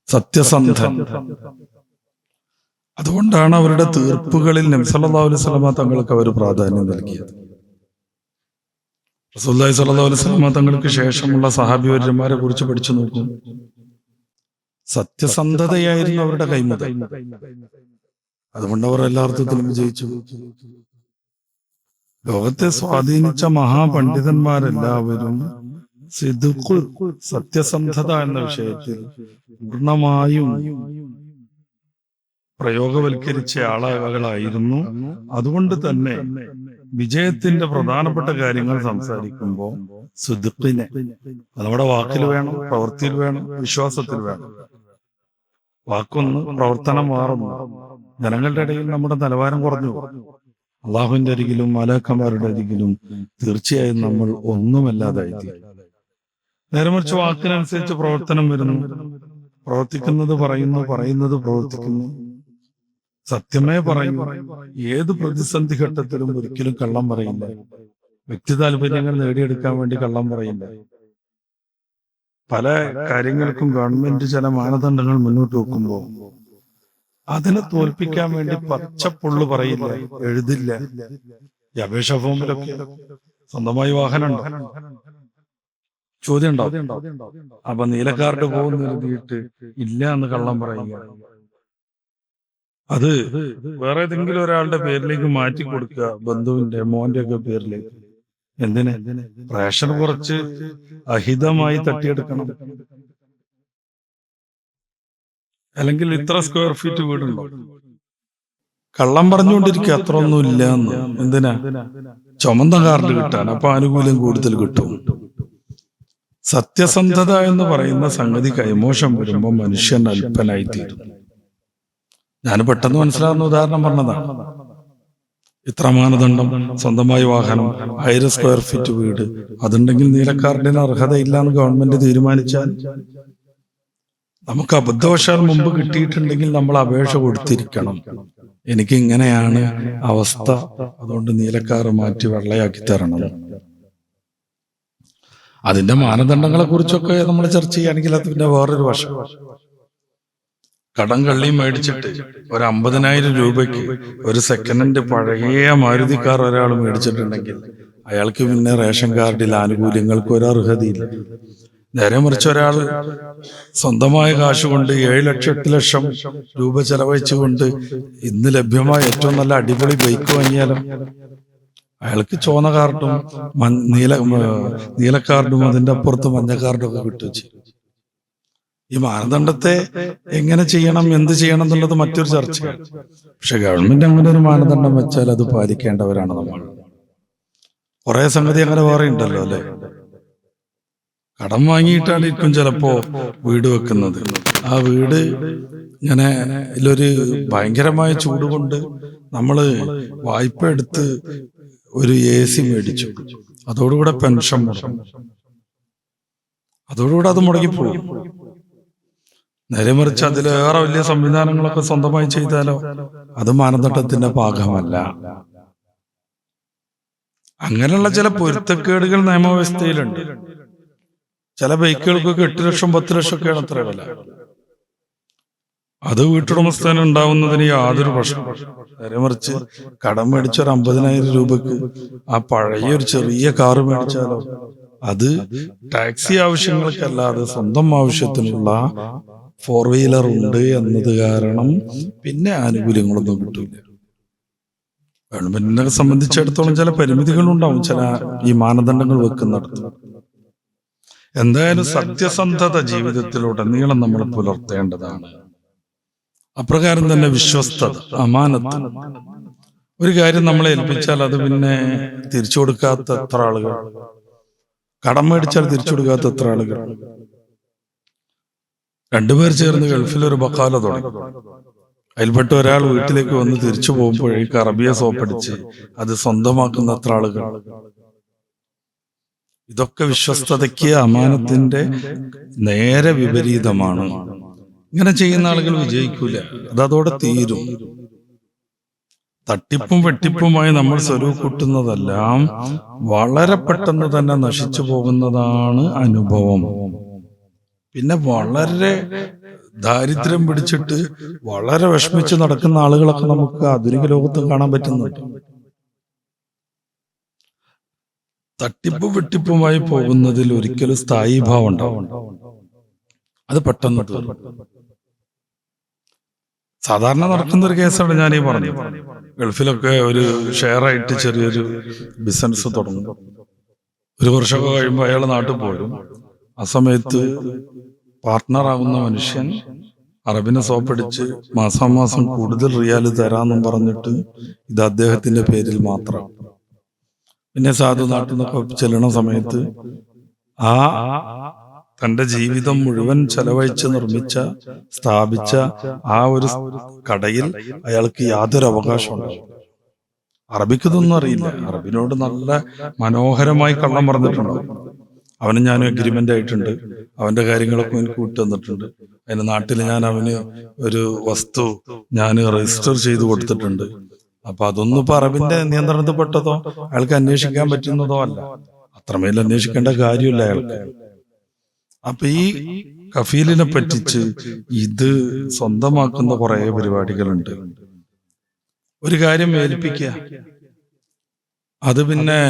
സത്യസന്ധൻ. അതുകൊണ്ടാണ് അവരുടെ തീർപ്പുകളിൽ നബി സല്ലല്ലാഹു അലൈഹി വസല്ലം തങ്ങൾക്ക് അവർ പ്രാധാന്യം നൽകിയത്. റസൂലുള്ളാഹി സ്വല്ലല്ലാഹു അലൈഹി വസല്ലം തങ്ങൾക്ക് ശേഷമുള്ള സഹാബിവര്യന്മാരെ കുറിച്ച് പഠിച്ചു നോക്കും. സത്യസന്ധതയായിരുന്നു അവരുടെ കൈമുതൽ. അതുകൊണ്ട് അവർ എല്ലാ അർത്ഥത്തിലും വിജയിച്ചു. ലോകത്തെ സ്വാധീനിച്ച മഹാപണ്ഡിതന്മാരെല്ലാവരും സിദ്ഖ്, സത്യസന്ധത എന്ന വിഷയത്തിൽ പൂർണ്ണമായും പ്രയോഗവൽക്കരിച്ച ആളുകളായിരുന്നു. അതുകൊണ്ട് തന്നെ വിജയത്തിന്റെ പ്രധാനപ്പെട്ട കാര്യങ്ങൾ സംസാരിക്കുമ്പോൾ സിദ്ഖിനെ നമ്മുടെ വാക്കിൽ വേണം, പ്രവൃത്തിയിൽ വേണം, വിശ്വാസത്തിൽ വേണം. വാക്കൊന്ന്, പ്രവർത്തനം മാറുന്നു. ജനങ്ങളുടെ ഇടയിൽ നമ്മുടെ നിലവാരം കുറഞ്ഞു. അള്ളാഹുവിന്റെ അരികിലും മലാക്കന്മാരുടെ അരികിലും തീർച്ചയായും നമ്മൾ ഒന്നുമല്ലാതായിത്തീരും. നേരെ മറിച്ച് വാക്കിനനുസരിച്ച് പ്രവർത്തനം വരുന്നു. പ്രവർത്തിക്കുന്നത് പറയുന്നു, പറയുന്നത് പ്രവർത്തിക്കുന്നു, സത്യമേ പറയൂ. ഏത് പ്രതിസന്ധി ഘട്ടത്തിലും ഒരിക്കലും കള്ളം പറയില്ല. വ്യക്തി താല്പര്യങ്ങൾ നേടിയെടുക്കാൻ വേണ്ടി കള്ളം പറയില്ല. പല കാര്യങ്ങൾക്കും ഗവൺമെന്റ് ചില മാനദണ്ഡങ്ങൾ മുന്നോട്ട് വെക്കുമ്പോൾ അതിനെ തോൽപ്പിക്കാൻ വേണ്ടി പച്ചപ്പുള്ളു പറയില്ല, എഴുതില്ല. ഈ അപേക്ഷ ഫോമിലൊക്കെ സ്വന്തമായി വാഹനമുണ്ടോ? ചോദ്യം ഉണ്ടാവും. അപ്പൊ നീലക്കാർഡ് പോകുന്ന എഴുതിയിട്ട് ഇല്ല എന്ന് കള്ളം പറയുക, അത് വേറെ ഏതെങ്കിലും ഒരാളുടെ പേരിലേക്ക് മാറ്റി കൊടുക്കുക, ബന്ധുവിന്റെ മോന്റെ ഒക്കെ പേരിലേക്ക്. എന്തിന്? റേഷൻ കുറച്ച് അഹിതമായി തട്ടിയെടുക്കണം, അല്ലെങ്കിൽ ഇത്ര സ്ക്വയർ ഫീറ്റ് വീടുണ്ടോ? കള്ളം പറഞ്ഞുകൊണ്ടിരിക്കുക, അത്ര ഒന്നും ഇല്ല എന്ന്. എന്തിനാ? ചുമന്ന കാർഡ് കിട്ടാൻ. അപ്പൊ ആനുകൂല്യം കൂടുതൽ കിട്ടും. സത്യസന്ധത എന്ന് പറയുന്ന സംഗതി കൈമോശം വരുമ്പോൾ മനുഷ്യൻ അല്പനായി തീരും. ഞാൻ പെട്ടെന്ന് മനസ്സിലാവുന്ന ഉദാഹരണം പറഞ്ഞതാണ്. ഇത്ര മാനദണ്ഡം, സ്വന്തമായി വാഹനം, 1000 സ്ക്വയർ ഫീറ്റ് വീട്, അതുണ്ടെങ്കിൽ നീലക്കാർഡിന് അർഹതയില്ല എന്ന് ഗവൺമെന്റ് തീരുമാനിച്ചാൽ നമുക്ക് അബദ്ധവശാൽ മുമ്പ് കിട്ടിയിട്ടുണ്ടെങ്കിൽ നമ്മൾ അപേക്ഷ കൊടുത്തിരിക്കണം. എനിക്ക് ഇങ്ങനെയാണ് അവസ്ഥ, അതുകൊണ്ട് നീലക്കാറ് മാറ്റി വെള്ളയാക്കി തരണം. അതിന്റെ മാനദണ്ഡങ്ങളെ കുറിച്ചൊക്കെ നമ്മൾ ചർച്ച ചെയ്യുകയാണെങ്കിൽ അത് പിന്നെ വേറൊരു വശം. കടം കള്ളി മേടിച്ചിട്ട് ഒരു 50,000 രൂപയ്ക്ക് ഒരു സെക്കൻഡ് ഹാൻഡ് പഴയ മാരുതി കാർ ഒരാൾ മേടിച്ചിട്ടുണ്ടെങ്കിൽ അയാൾക്ക് പിന്നെ റേഷൻ കാർഡിൽ ആനുകൂല്യങ്ങൾക്ക് ഒരു അർഹതയില്ല. നേരെ മറിച്ച് ഒരാൾ സ്വന്തമായ കാശ് കൊണ്ട് 7 ലക്ഷം 8 ലക്ഷം രൂപ ചെലവഴിച്ചുകൊണ്ട് ഇന്ന് ലഭ്യമായ ഏറ്റവും നല്ല അടിപൊളി ബൈക്ക് വാങ്ങിയാലും അയാൾക്ക് ചുവന്ന കാർഡും നീല കാർഡും അതിന്റെ അപ്പുറത്ത് മഞ്ഞ കാർഡും ഒക്കെ കിട്ടും. ഈ മാനദണ്ഡത്തെ എങ്ങനെ ചെയ്യണം, എന്ത് ചെയ്യണം എന്നുള്ളത് മറ്റൊരു ചർച്ചയാണ്. പക്ഷെ ഗവൺമെന്റ് അങ്ങനെ ഒരു മാനദണ്ഡം വെച്ചാൽ അത് പാലിക്കേണ്ടവരാണ് നമ്മൾ. കുറെ സംഗതി അങ്ങനെ വേറെ ഉണ്ടല്ലോ അല്ലെ. കടം വാങ്ങിയിട്ടായിരിക്കും ചിലപ്പോ വീട് വെക്കുന്നത്. ആ വീട് ഇങ്ങനെ ഇതിലൊരു ഭയങ്കരമായ ചൂട് കൊണ്ട് നമ്മള് വായ്പ എടുത്ത് ഒരു AC മേടിച്ചു, അതോടുകൂടെ പെൻഷൻ മുടങ്ങും, അതോടുകൂടെ അത് മുടങ്ങിപ്പോകും. നേരെ മറിച്ച് അതിലേറെ വലിയ സംവിധാനങ്ങളൊക്കെ സ്വന്തമായി ചെയ്താലോ അത് മാനദണ്ഡത്തിന്റെ ഭാഗമല്ല. അങ്ങനെയുള്ള ചില പൊരുത്തക്കേടുകൾ നിയമവ്യവസ്ഥയിലുണ്ട്. ചില ബൈക്കുകൾക്കൊക്കെ 8 ലക്ഷം 10 ലക്ഷം ഒക്കെയാണ് അത്ര വില. അത് വീട്ടുടമസ്ഥന് ഉണ്ടാവുന്നതിന് യാതൊരു പ്രശ്നം. നേരെ മറിച്ച് കടം മേടിച്ച ഒരു 50,000 രൂപക്ക് ആ പഴയൊരു ചെറിയ കാറ് മേടിച്ചാലോ അത് ടാക്സി ആവശ്യങ്ങൾക്കല്ലാതെ സ്വന്തം ആവശ്യത്തിനുള്ള 4 വീലർ ഉണ്ട് എന്നത് കാരണം പിന്നെ ആനുകൂല്യങ്ങളൊന്നും കിട്ടില്ല. ഗവൺമെന്റിനെ സംബന്ധിച്ചിടത്തോളം ചില പരിമിതികളുണ്ടാവും ചില ഈ മാനദണ്ഡങ്ങൾ വെക്കുന്നിടത്ത്. എന്തായാലും സത്യസന്ധത ജീവിതത്തിലുടനീളം നമ്മൾ പുലർത്തേണ്ടതാണ്. അപ്രകാരം തന്നെ വിശ്വസ്തത, അമാനത്ത്. ഒരു കാര്യം നമ്മളെ ഏൽപ്പിച്ചാൽ അത് പിന്നെ തിരിച്ചു കൊടുക്കാത്ത എത്ര ആളുകൾ, കടം മേടിച്ചാൽ തിരിച്ചു കൊടുക്കാത്ത എത്ര ആളുകൾ. 2 പേർ ചേർന്ന് ഗൾഫിൽ ഒരു ബക്കാല തുടങ്ങി. അതിൽപ്പെട്ട ഒരാൾ വീട്ടിലേക്ക് വന്ന് തിരിച്ചു പോകുമ്പോഴേക്ക് അറബിയ സോപ്പടിച്ച് അത് സ്വന്തമാക്കുന്ന എത്ര ആളുകൾ. ഇതൊക്കെ വിശ്വസ്തതയ്ക്ക് അമാനത്തിന്റെ നേരെ വിപരീതമാണ്. ഇങ്ങനെ ചെയ്യുന്ന ആളുകൾ വിജയിക്കൂല, അതോടെ തീരും. തട്ടിപ്പും വെട്ടിപ്പുമായി നമ്മൾ സ്വരൂപ് കൂട്ടുന്നതെല്ലാം വളരെ പെട്ടെന്ന് തന്നെ നശിച്ചു പോകുന്നതാണ് അനുഭവം. പിന്നെ വളരെ ദാരിദ്ര്യം പിടിച്ചിട്ട് വളരെ വിഷമിച്ച് നടക്കുന്ന ആളുകളൊക്കെ നമുക്ക് ആധുനിക ലോകത്ത് കാണാൻ പറ്റുന്നുണ്ട്. തട്ടിപ്പും വെട്ടിപ്പുമായി പോകുന്നതിൽ ഒരിക്കലും സ്ഥായി ഭാവം ഉണ്ടാവും, അത് പെട്ടെന്ന് തീർന്നു. സാധാരണ നടക്കുന്ന ഒരു കേസാണ് ഞാനീ പറഞ്ഞു. ഗൾഫിലൊക്കെ ഒരു ഷെയറായിട്ട് ചെറിയൊരു ബിസിനസ് തുടങ്ങും. 1 വർഷമൊക്കെ കഴിയുമ്പോൾ അയാൾ നാട്ടിൽ പോരും. ആ സമയത്ത് പാർട്ട്ണറാകുന്ന മനുഷ്യൻ അറബിനെ സോപ്പടിച്ച് മാസാമാസം കൂടുതൽ റിയാൽ തരാമെന്നും പറഞ്ഞിട്ട് ഇത് അദ്ദേഹത്തിന്റെ പേരിൽ മാത്രം. പിന്നെ സാധു നാട്ടിൽ നിന്നൊക്കെ ചെല്ലണ സമയത്ത് ആ തന്റെ ജീവിതം മുഴുവൻ ചെലവഴിച്ച് നിർമ്മിച്ച സ്ഥാപിച്ച ആ ഒരു കടയിൽ അയാൾക്ക് യാതൊരു അവകാശമുണ്ടാവും. അറബിക്കിതൊന്നും അറിയില്ല. അറബിനോട് നല്ല മനോഹരമായി കള്ളം പറഞ്ഞിട്ടുണ്ടാവും. അവന് ഞാനും അഗ്രിമെന്റ് ആയിട്ടുണ്ട്, അവന്റെ കാര്യങ്ങളൊക്കെ എനിക്ക് വിട്ടു തന്നിട്ടുണ്ട്, അതിന്റെ നാട്ടിൽ ഞാൻ അവന് ഒരു വസ്തു ഞാൻ രജിസ്റ്റർ ചെയ്ത് കൊടുത്തിട്ടുണ്ട്. അപ്പൊ അതൊന്നും ഇപ്പൊ അറബിന്റെ നിയന്ത്രണത്തിൽ പെട്ടതോ അയാൾക്ക് അന്വേഷിക്കാൻ പറ്റുന്നതോ അല്ല. അത്രമേൽ അന്വേഷിക്കേണ്ട കാര്യമില്ല അയാൾക്ക്. അപ്പൊ ഈ കഫീലിനെ പറ്റിച്ച് ഇത് സ്വന്തമാക്കുന്ന കുറെ പരിപാടികളുണ്ട്. ഒരു കാര്യം ഏൽപ്പിക്കുക, അത് പിന്നെ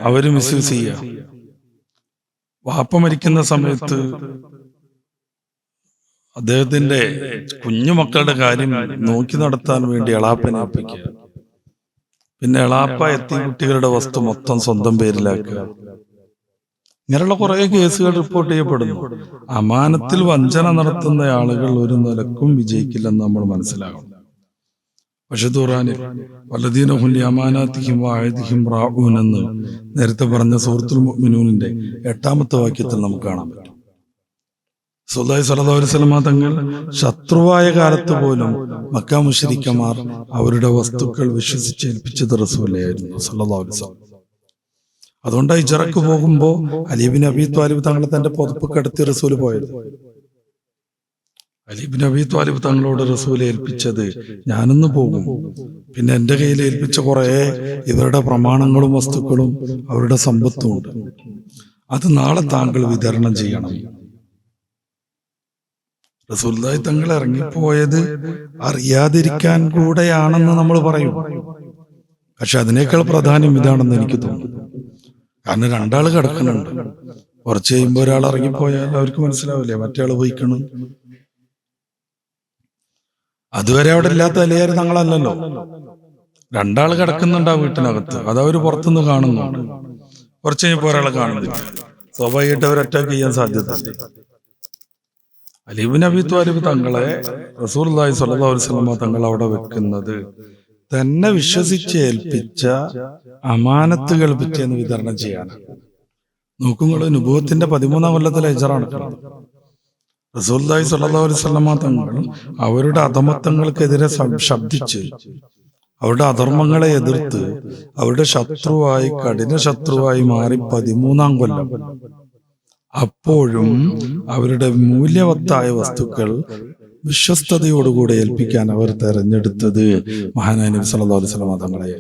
അവര് മിസ്യൂസ് ചെയ്യുക. വാപ്പ മരിക്കുന്ന സമയത്ത് അദ്ദേഹത്തിന്റെ കുഞ്ഞുമക്കളുടെ കാര്യം നോക്കി നടത്താൻ വേണ്ടി എളാപ്പനെ ഏൽപ്പിക്കുക. പിന്നെ എളാപ്പ എത്തി കുട്ടികളുടെ വസ്തു മൊത്തം സ്വന്തം പേരിലാക്കുക. ഇങ്ങനെയുള്ള കുറെ കേസുകൾ റിപ്പോർട്ട് ചെയ്യപ്പെടുന്നു. അമാനത്തിൽ വഞ്ചന നടത്തുന്ന ആളുകൾ ഒരു നിലക്കും വിജയിക്കില്ലെന്ന് നമ്മൾ മനസ്സിലാകണം. പക്ഷെ ഖുർആനിൽ വല്ലദീനഹും ലിഅമാനാതിഹിം വഅഹദിഹിം റാഊൻ എന്ന് നേരത്തെ പറഞ്ഞ സൂറത്തുൽ മുഅ്മിനൂനിന്റെ 8ാമത്തെ വാക്യത്തിൽ നമുക്ക് കാണാൻ പറ്റും. റസൂലുള്ളാഹി സ്വല്ലല്ലാഹു അലൈഹി വസല്ലം തങ്ങൾ ശത്രുവായ കാലത്ത് പോലും മക്ക മുശ്രിക്കന്മാർ അവരുടെ വസ്തുക്കൾ വിശ്വസിച്ചേൽപ്പിച്ചത് റസൂലായിരുന്നു സ്വല്ലല്ലാഹു അലൈഹി വസല്ലം. അതുകൊണ്ട് ഹിജ്റക്ക് പോകുമ്പോ അലി ഇബ്നു അബീ ത്വാലിബ് തങ്ങളെ തന്റെ പുതപ്പ് കിടത്തി റസൂൽ പോയത്. അലി ഇബ്നു അബീ ത്വാലിബ് തങ്ങളോട് റസൂൽ ഏൽപ്പിച്ചത്, ഞാനൊന്ന് പോകും, പിന്നെ എൻ്റെ കയ്യിൽ ഏൽപ്പിച്ച കുറേ ഇവരുടെ പ്രമാണങ്ങളും വസ്തുക്കളും അവരുടെ സമ്പത്തും ഉണ്ട്, അത് നാളെ താങ്കൾ വിതരണം ചെയ്യണം. റസൂലുള്ളാഹി തങ്ങൾ ഇറങ്ങിപ്പോയത് അറിയാതിരിക്കാൻ കൂടെയാണെന്ന് നമ്മൾ പറയും. പക്ഷെ അതിനേക്കാൾ പ്രാധാന്യം ഇതാണെന്ന് എനിക്ക് തോന്നുന്നു. കാരണം രണ്ടാള് കിടക്കുന്നുണ്ട്, കുറച്ച് കഴിയുമ്പോൾ ഒരാൾ ഇറങ്ങിപ്പോയാൽ അവർക്ക് മനസ്സിലാവില്ലേ മറ്റേ ആള് പോയിക്കണം. അതുവരെ അവിടെ ഇല്ലാത്ത അലിയാർ തങ്ങളല്ലല്ലോ. രണ്ടാള് കിടക്കുന്നുണ്ട് ആ വീട്ടിനകത്ത്, അതവര് പുറത്തുനിന്ന് കാണുന്നുണ്ട്. കുറച്ച് കഴിഞ്ഞപ്പോൾ ഒരാളെ കാണുന്നില്ല, സ്വാഭാവികമായിട്ട് അവർ അറ്റാക്ക് ചെയ്യാൻ സാധ്യത. അലി ഇബ്നു അബീ ത്വാലിബ് തങ്ങളെ റസൂലുള്ളാഹി സ്വല്ലല്ലാഹു അലൈഹി വസല്ലം തങ്ങൾ അവിടെ വെക്കുന്നത് തന്നെ വിശ്വസിച്ച് ഏൽപ്പിച്ച അമാനത്തുകൾ പിറ്റേന്ന് വിതരണം ചെയ്യാനാണ്. നോക്കുമ്പോൾ നുബുവത്തിന്റെ 13-ാം കൊല്ലത്തിലെ ഹിജ്റാണ്. റസൂലുള്ളാഹി സ്വല്ലല്ലാഹു അലൈഹി വസല്ലം തങ്ങൾ അവരുടെ അധമത്വങ്ങൾക്കെതിരെ ശബ്ദിച്ച്, അവരുടെ അധർമ്മങ്ങളെ എതിർത്ത് അവരുടെ ശത്രുവായി, കഠിന ശത്രുവായി മാറി 13-ാം കൊല്ലം. അപ്പോഴും അവരുടെ മൂല്യവത്തായ വസ്തുക്കൾ വിശ്വസ്തയോടുകൂടെ ഏൽപ്പിക്കാൻ അവർ തെരഞ്ഞെടുത്തത് മഹാനായ നബി സല്ലല്ലാഹു അലൈഹി വസല്ലം തങ്ങളെ.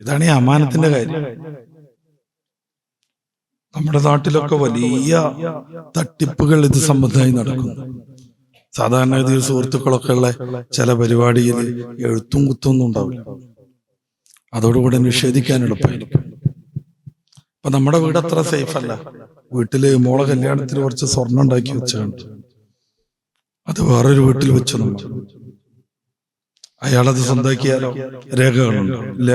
ഇതാണ് ഈ അമാനത്തിന്റെ കാര്യം. നമ്മുടെ നാട്ടിലൊക്കെ വലിയ തട്ടിപ്പുകൾ ഇത് സംബന്ധമായി നടക്കുന്നു. സാധാരണഗതിയിൽ സുഹൃത്തുക്കളൊക്കെ ഉള്ള ചില പരിപാടിയിൽ എഴുത്തും കുത്തൊന്നും ഉണ്ടാവില്ല, അതോടുകൂടെ നിഷേധിക്കാൻ എളുപ്പമായിരിക്കും. ഇപ്പൊ നമ്മുടെ വീട് അത്ര സേഫ് അല്ല. വീട്ടില് മോളെ കല്യാണത്തിന് കുറച്ച് സ്വർണം ഉണ്ടാക്കി വെച്ചാണ്, അത് വേറൊരു വീട്ടിൽ വെച്ചു. നമ്മൾ അയാളത് സ്വന്തമാക്കിയാലോ? രേഖകളുണ്ടോ? ഇല്ല.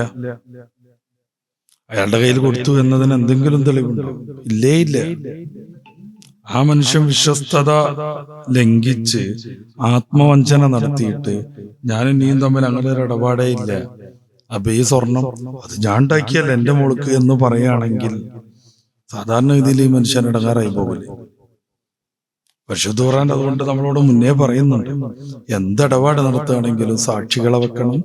അയാളുടെ കയ്യിൽ കൊടുത്തു എന്നതിന് എന്തെങ്കിലും തെളിവുണ്ടോ? ഇല്ലേ, ഇല്ല. ആ മനുഷ്യൻ വിശ്വസ്തത ലംഘിച്ച് ആത്മവഞ്ചന നടത്തിയിട്ട് ഞാനും നീയും തമ്മിൽ അങ്ങനെ ഒരു ഇടപാടേ ഇല്ല, അപ്പൊ ഈ സ്വർണം അത് ഞാൻ ഉണ്ടാക്കിയല്ല എന്റെ മോൾക്ക് എന്ന് പറയുകയാണെങ്കിൽ സാധാരണ ഇതിൽ ഈ മനുഷ്യൻ ഇടങ്ങാറായി പോകില്ലേ? പരിശുദ്ധ ഖുർആൻ അതുകൊണ്ട് നമ്മളോട് മുന്നേ പറയുന്നുണ്ട്, എന്തിടപാട് നടത്തുകയാണെങ്കിലും സാക്ഷികളെ വെക്കണം,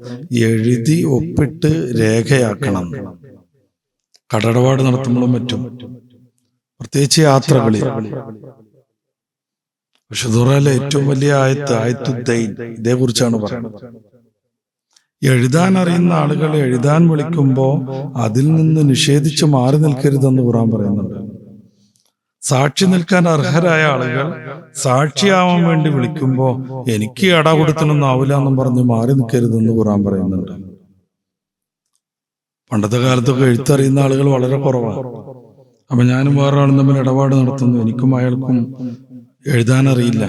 എഴുതി ഒപ്പിട്ട് രേഖയാക്കണം. കടടപാട് നടത്തുമ്പോഴും മറ്റും, പ്രത്യേകിച്ച് യാത്രകളിൽ. പരിശുദ്ധ ഖുർആനിലെ ഏറ്റവും വലിയ ആയത്തുദ്ദൈൻ ഇതേക്കുറിച്ചാണ് പറയുന്നത്. എഴുതാൻ അറിയുന്ന ആളുകൾ എഴുതാൻ വിളിക്കുമ്പോൾ അതിൽ നിന്ന് നിഷേധിച്ച് മാറി നിൽക്കരുതെന്ന് ഖുർആൻ പറയുന്നുണ്ട്. സാക്ഷി നിൽക്കാൻ അർഹരായ ആളുകൾ സാക്ഷിയാവാൻ വേണ്ടി വിളിക്കുമ്പോൾ എനിക്ക് അട കൊടുത്തൊന്നും ആവില്ല എന്നും പറഞ്ഞ് മാറി നിൽക്കരുതെന്ന് ഖുർആൻ പറയുന്നുണ്ട്. പണ്ടത്തെ കാലത്തൊക്കെ എഴുത്തറിയുന്ന ആളുകൾ വളരെ കുറവാണ്. അപ്പൊ ഞാനും വേറൊരാളും തമ്മിൽ ഇടപാട് നടത്തുന്നു, എനിക്കും അയാൾക്കും എഴുതാനറിയില്ല.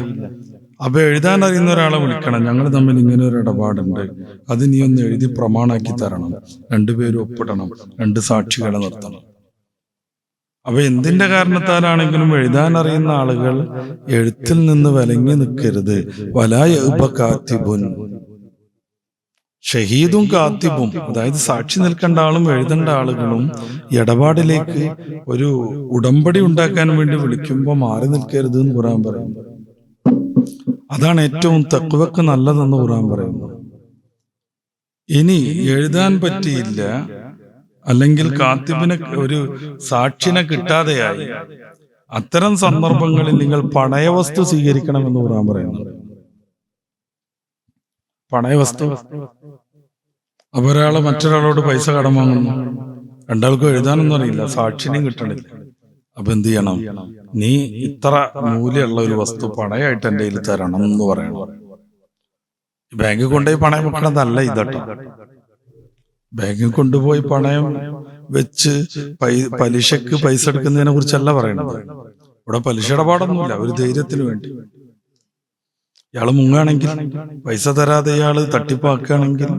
അപ്പൊ എഴുതാൻ അറിയുന്ന ഒരാളെ വിളിക്കണം, ഞങ്ങൾ തമ്മിൽ ഇങ്ങനെ ഒരു ഇടപാടുണ്ട്, അത് നീ ഒന്ന് എഴുതി പ്രമാണാക്കി തരണം, രണ്ടുപേരും ഒപ്പിടണം, 2 സാക്ഷികളെ നിർത്തണം. അപ്പൊ എന്തിന്റെ കാരണത്താലാണെങ്കിലും എഴുതാൻ അറിയുന്ന ആളുകൾ എഴുത്തിൽ നിന്ന് വിലങ്ങി നിൽക്കരുത്. വലാ യഅ്ബ കാത്തിബുൻ, ഷഹീദും കാത്തിബും, അതായത് സാക്ഷി നിൽക്കേണ്ട ആളും എഴുതേണ്ട ആളുകളും ഇടപാടിലേക്ക് ഒരു ഉടമ്പടി ഉണ്ടാക്കാൻ വേണ്ടി വിളിക്കുമ്പോൾ മാറി നിൽക്കരുത് എന്ന് ഖുർആൻ പറയുന്നു. അതാണ് ഏറ്റവും തഖ്വക്ക് നല്ലതെന്ന് ഖുർആൻ പറയുന്നു. ഇനി എഴുതാൻ പറ്റിയില്ല, അല്ലെങ്കിൽ കാത്തിബിനെ ഒരു സാക്ഷിനെ കിട്ടാതെയായി, അത്തരം സന്ദർഭങ്ങളിൽ നിങ്ങൾ പണയവസ്തു സ്വീകരിക്കണമെന്ന് ഖുർആൻ പറയുന്നു. പണയവസ്തു, അപ്പൊ ഒരാള് മറ്റൊരാളോട് പൈസ കടം വാങ്ങുന്നു, രണ്ടാൾക്കും എഴുതാനൊന്നും അറിയില്ല, സാക്ഷിനെയും കിട്ടണില്ല. അപ്പൊ എന്ത് ചെയ്യണം? നീ ഇത്ര മൂല്യമുള്ള ഒരു വസ്തു പണയമായിട്ട് എൻ്റെ കയ്യിൽ തരണം എന്ന് പറയണം. ബാങ്കിൽ കൊണ്ടുപോയി പണയം വെക്കണതല്ല ഇതട്ടോ. ബാങ്കിൽ കൊണ്ടുപോയി പണയം വെച്ച് പലിശക്ക് പൈസ എടുക്കുന്നതിനെ കുറിച്ചല്ല പറയണത്. ഇവിടെ പലിശ ഇടപാടൊന്നുമില്ല, ഒരു ധൈര്യത്തിന് വേണ്ടി. ഇയാള് മുങ്ങുകയാണെങ്കിൽ, പൈസ തരാതെ ഇയാള് തട്ടിപ്പാക്കുകയാണെങ്കിൽ,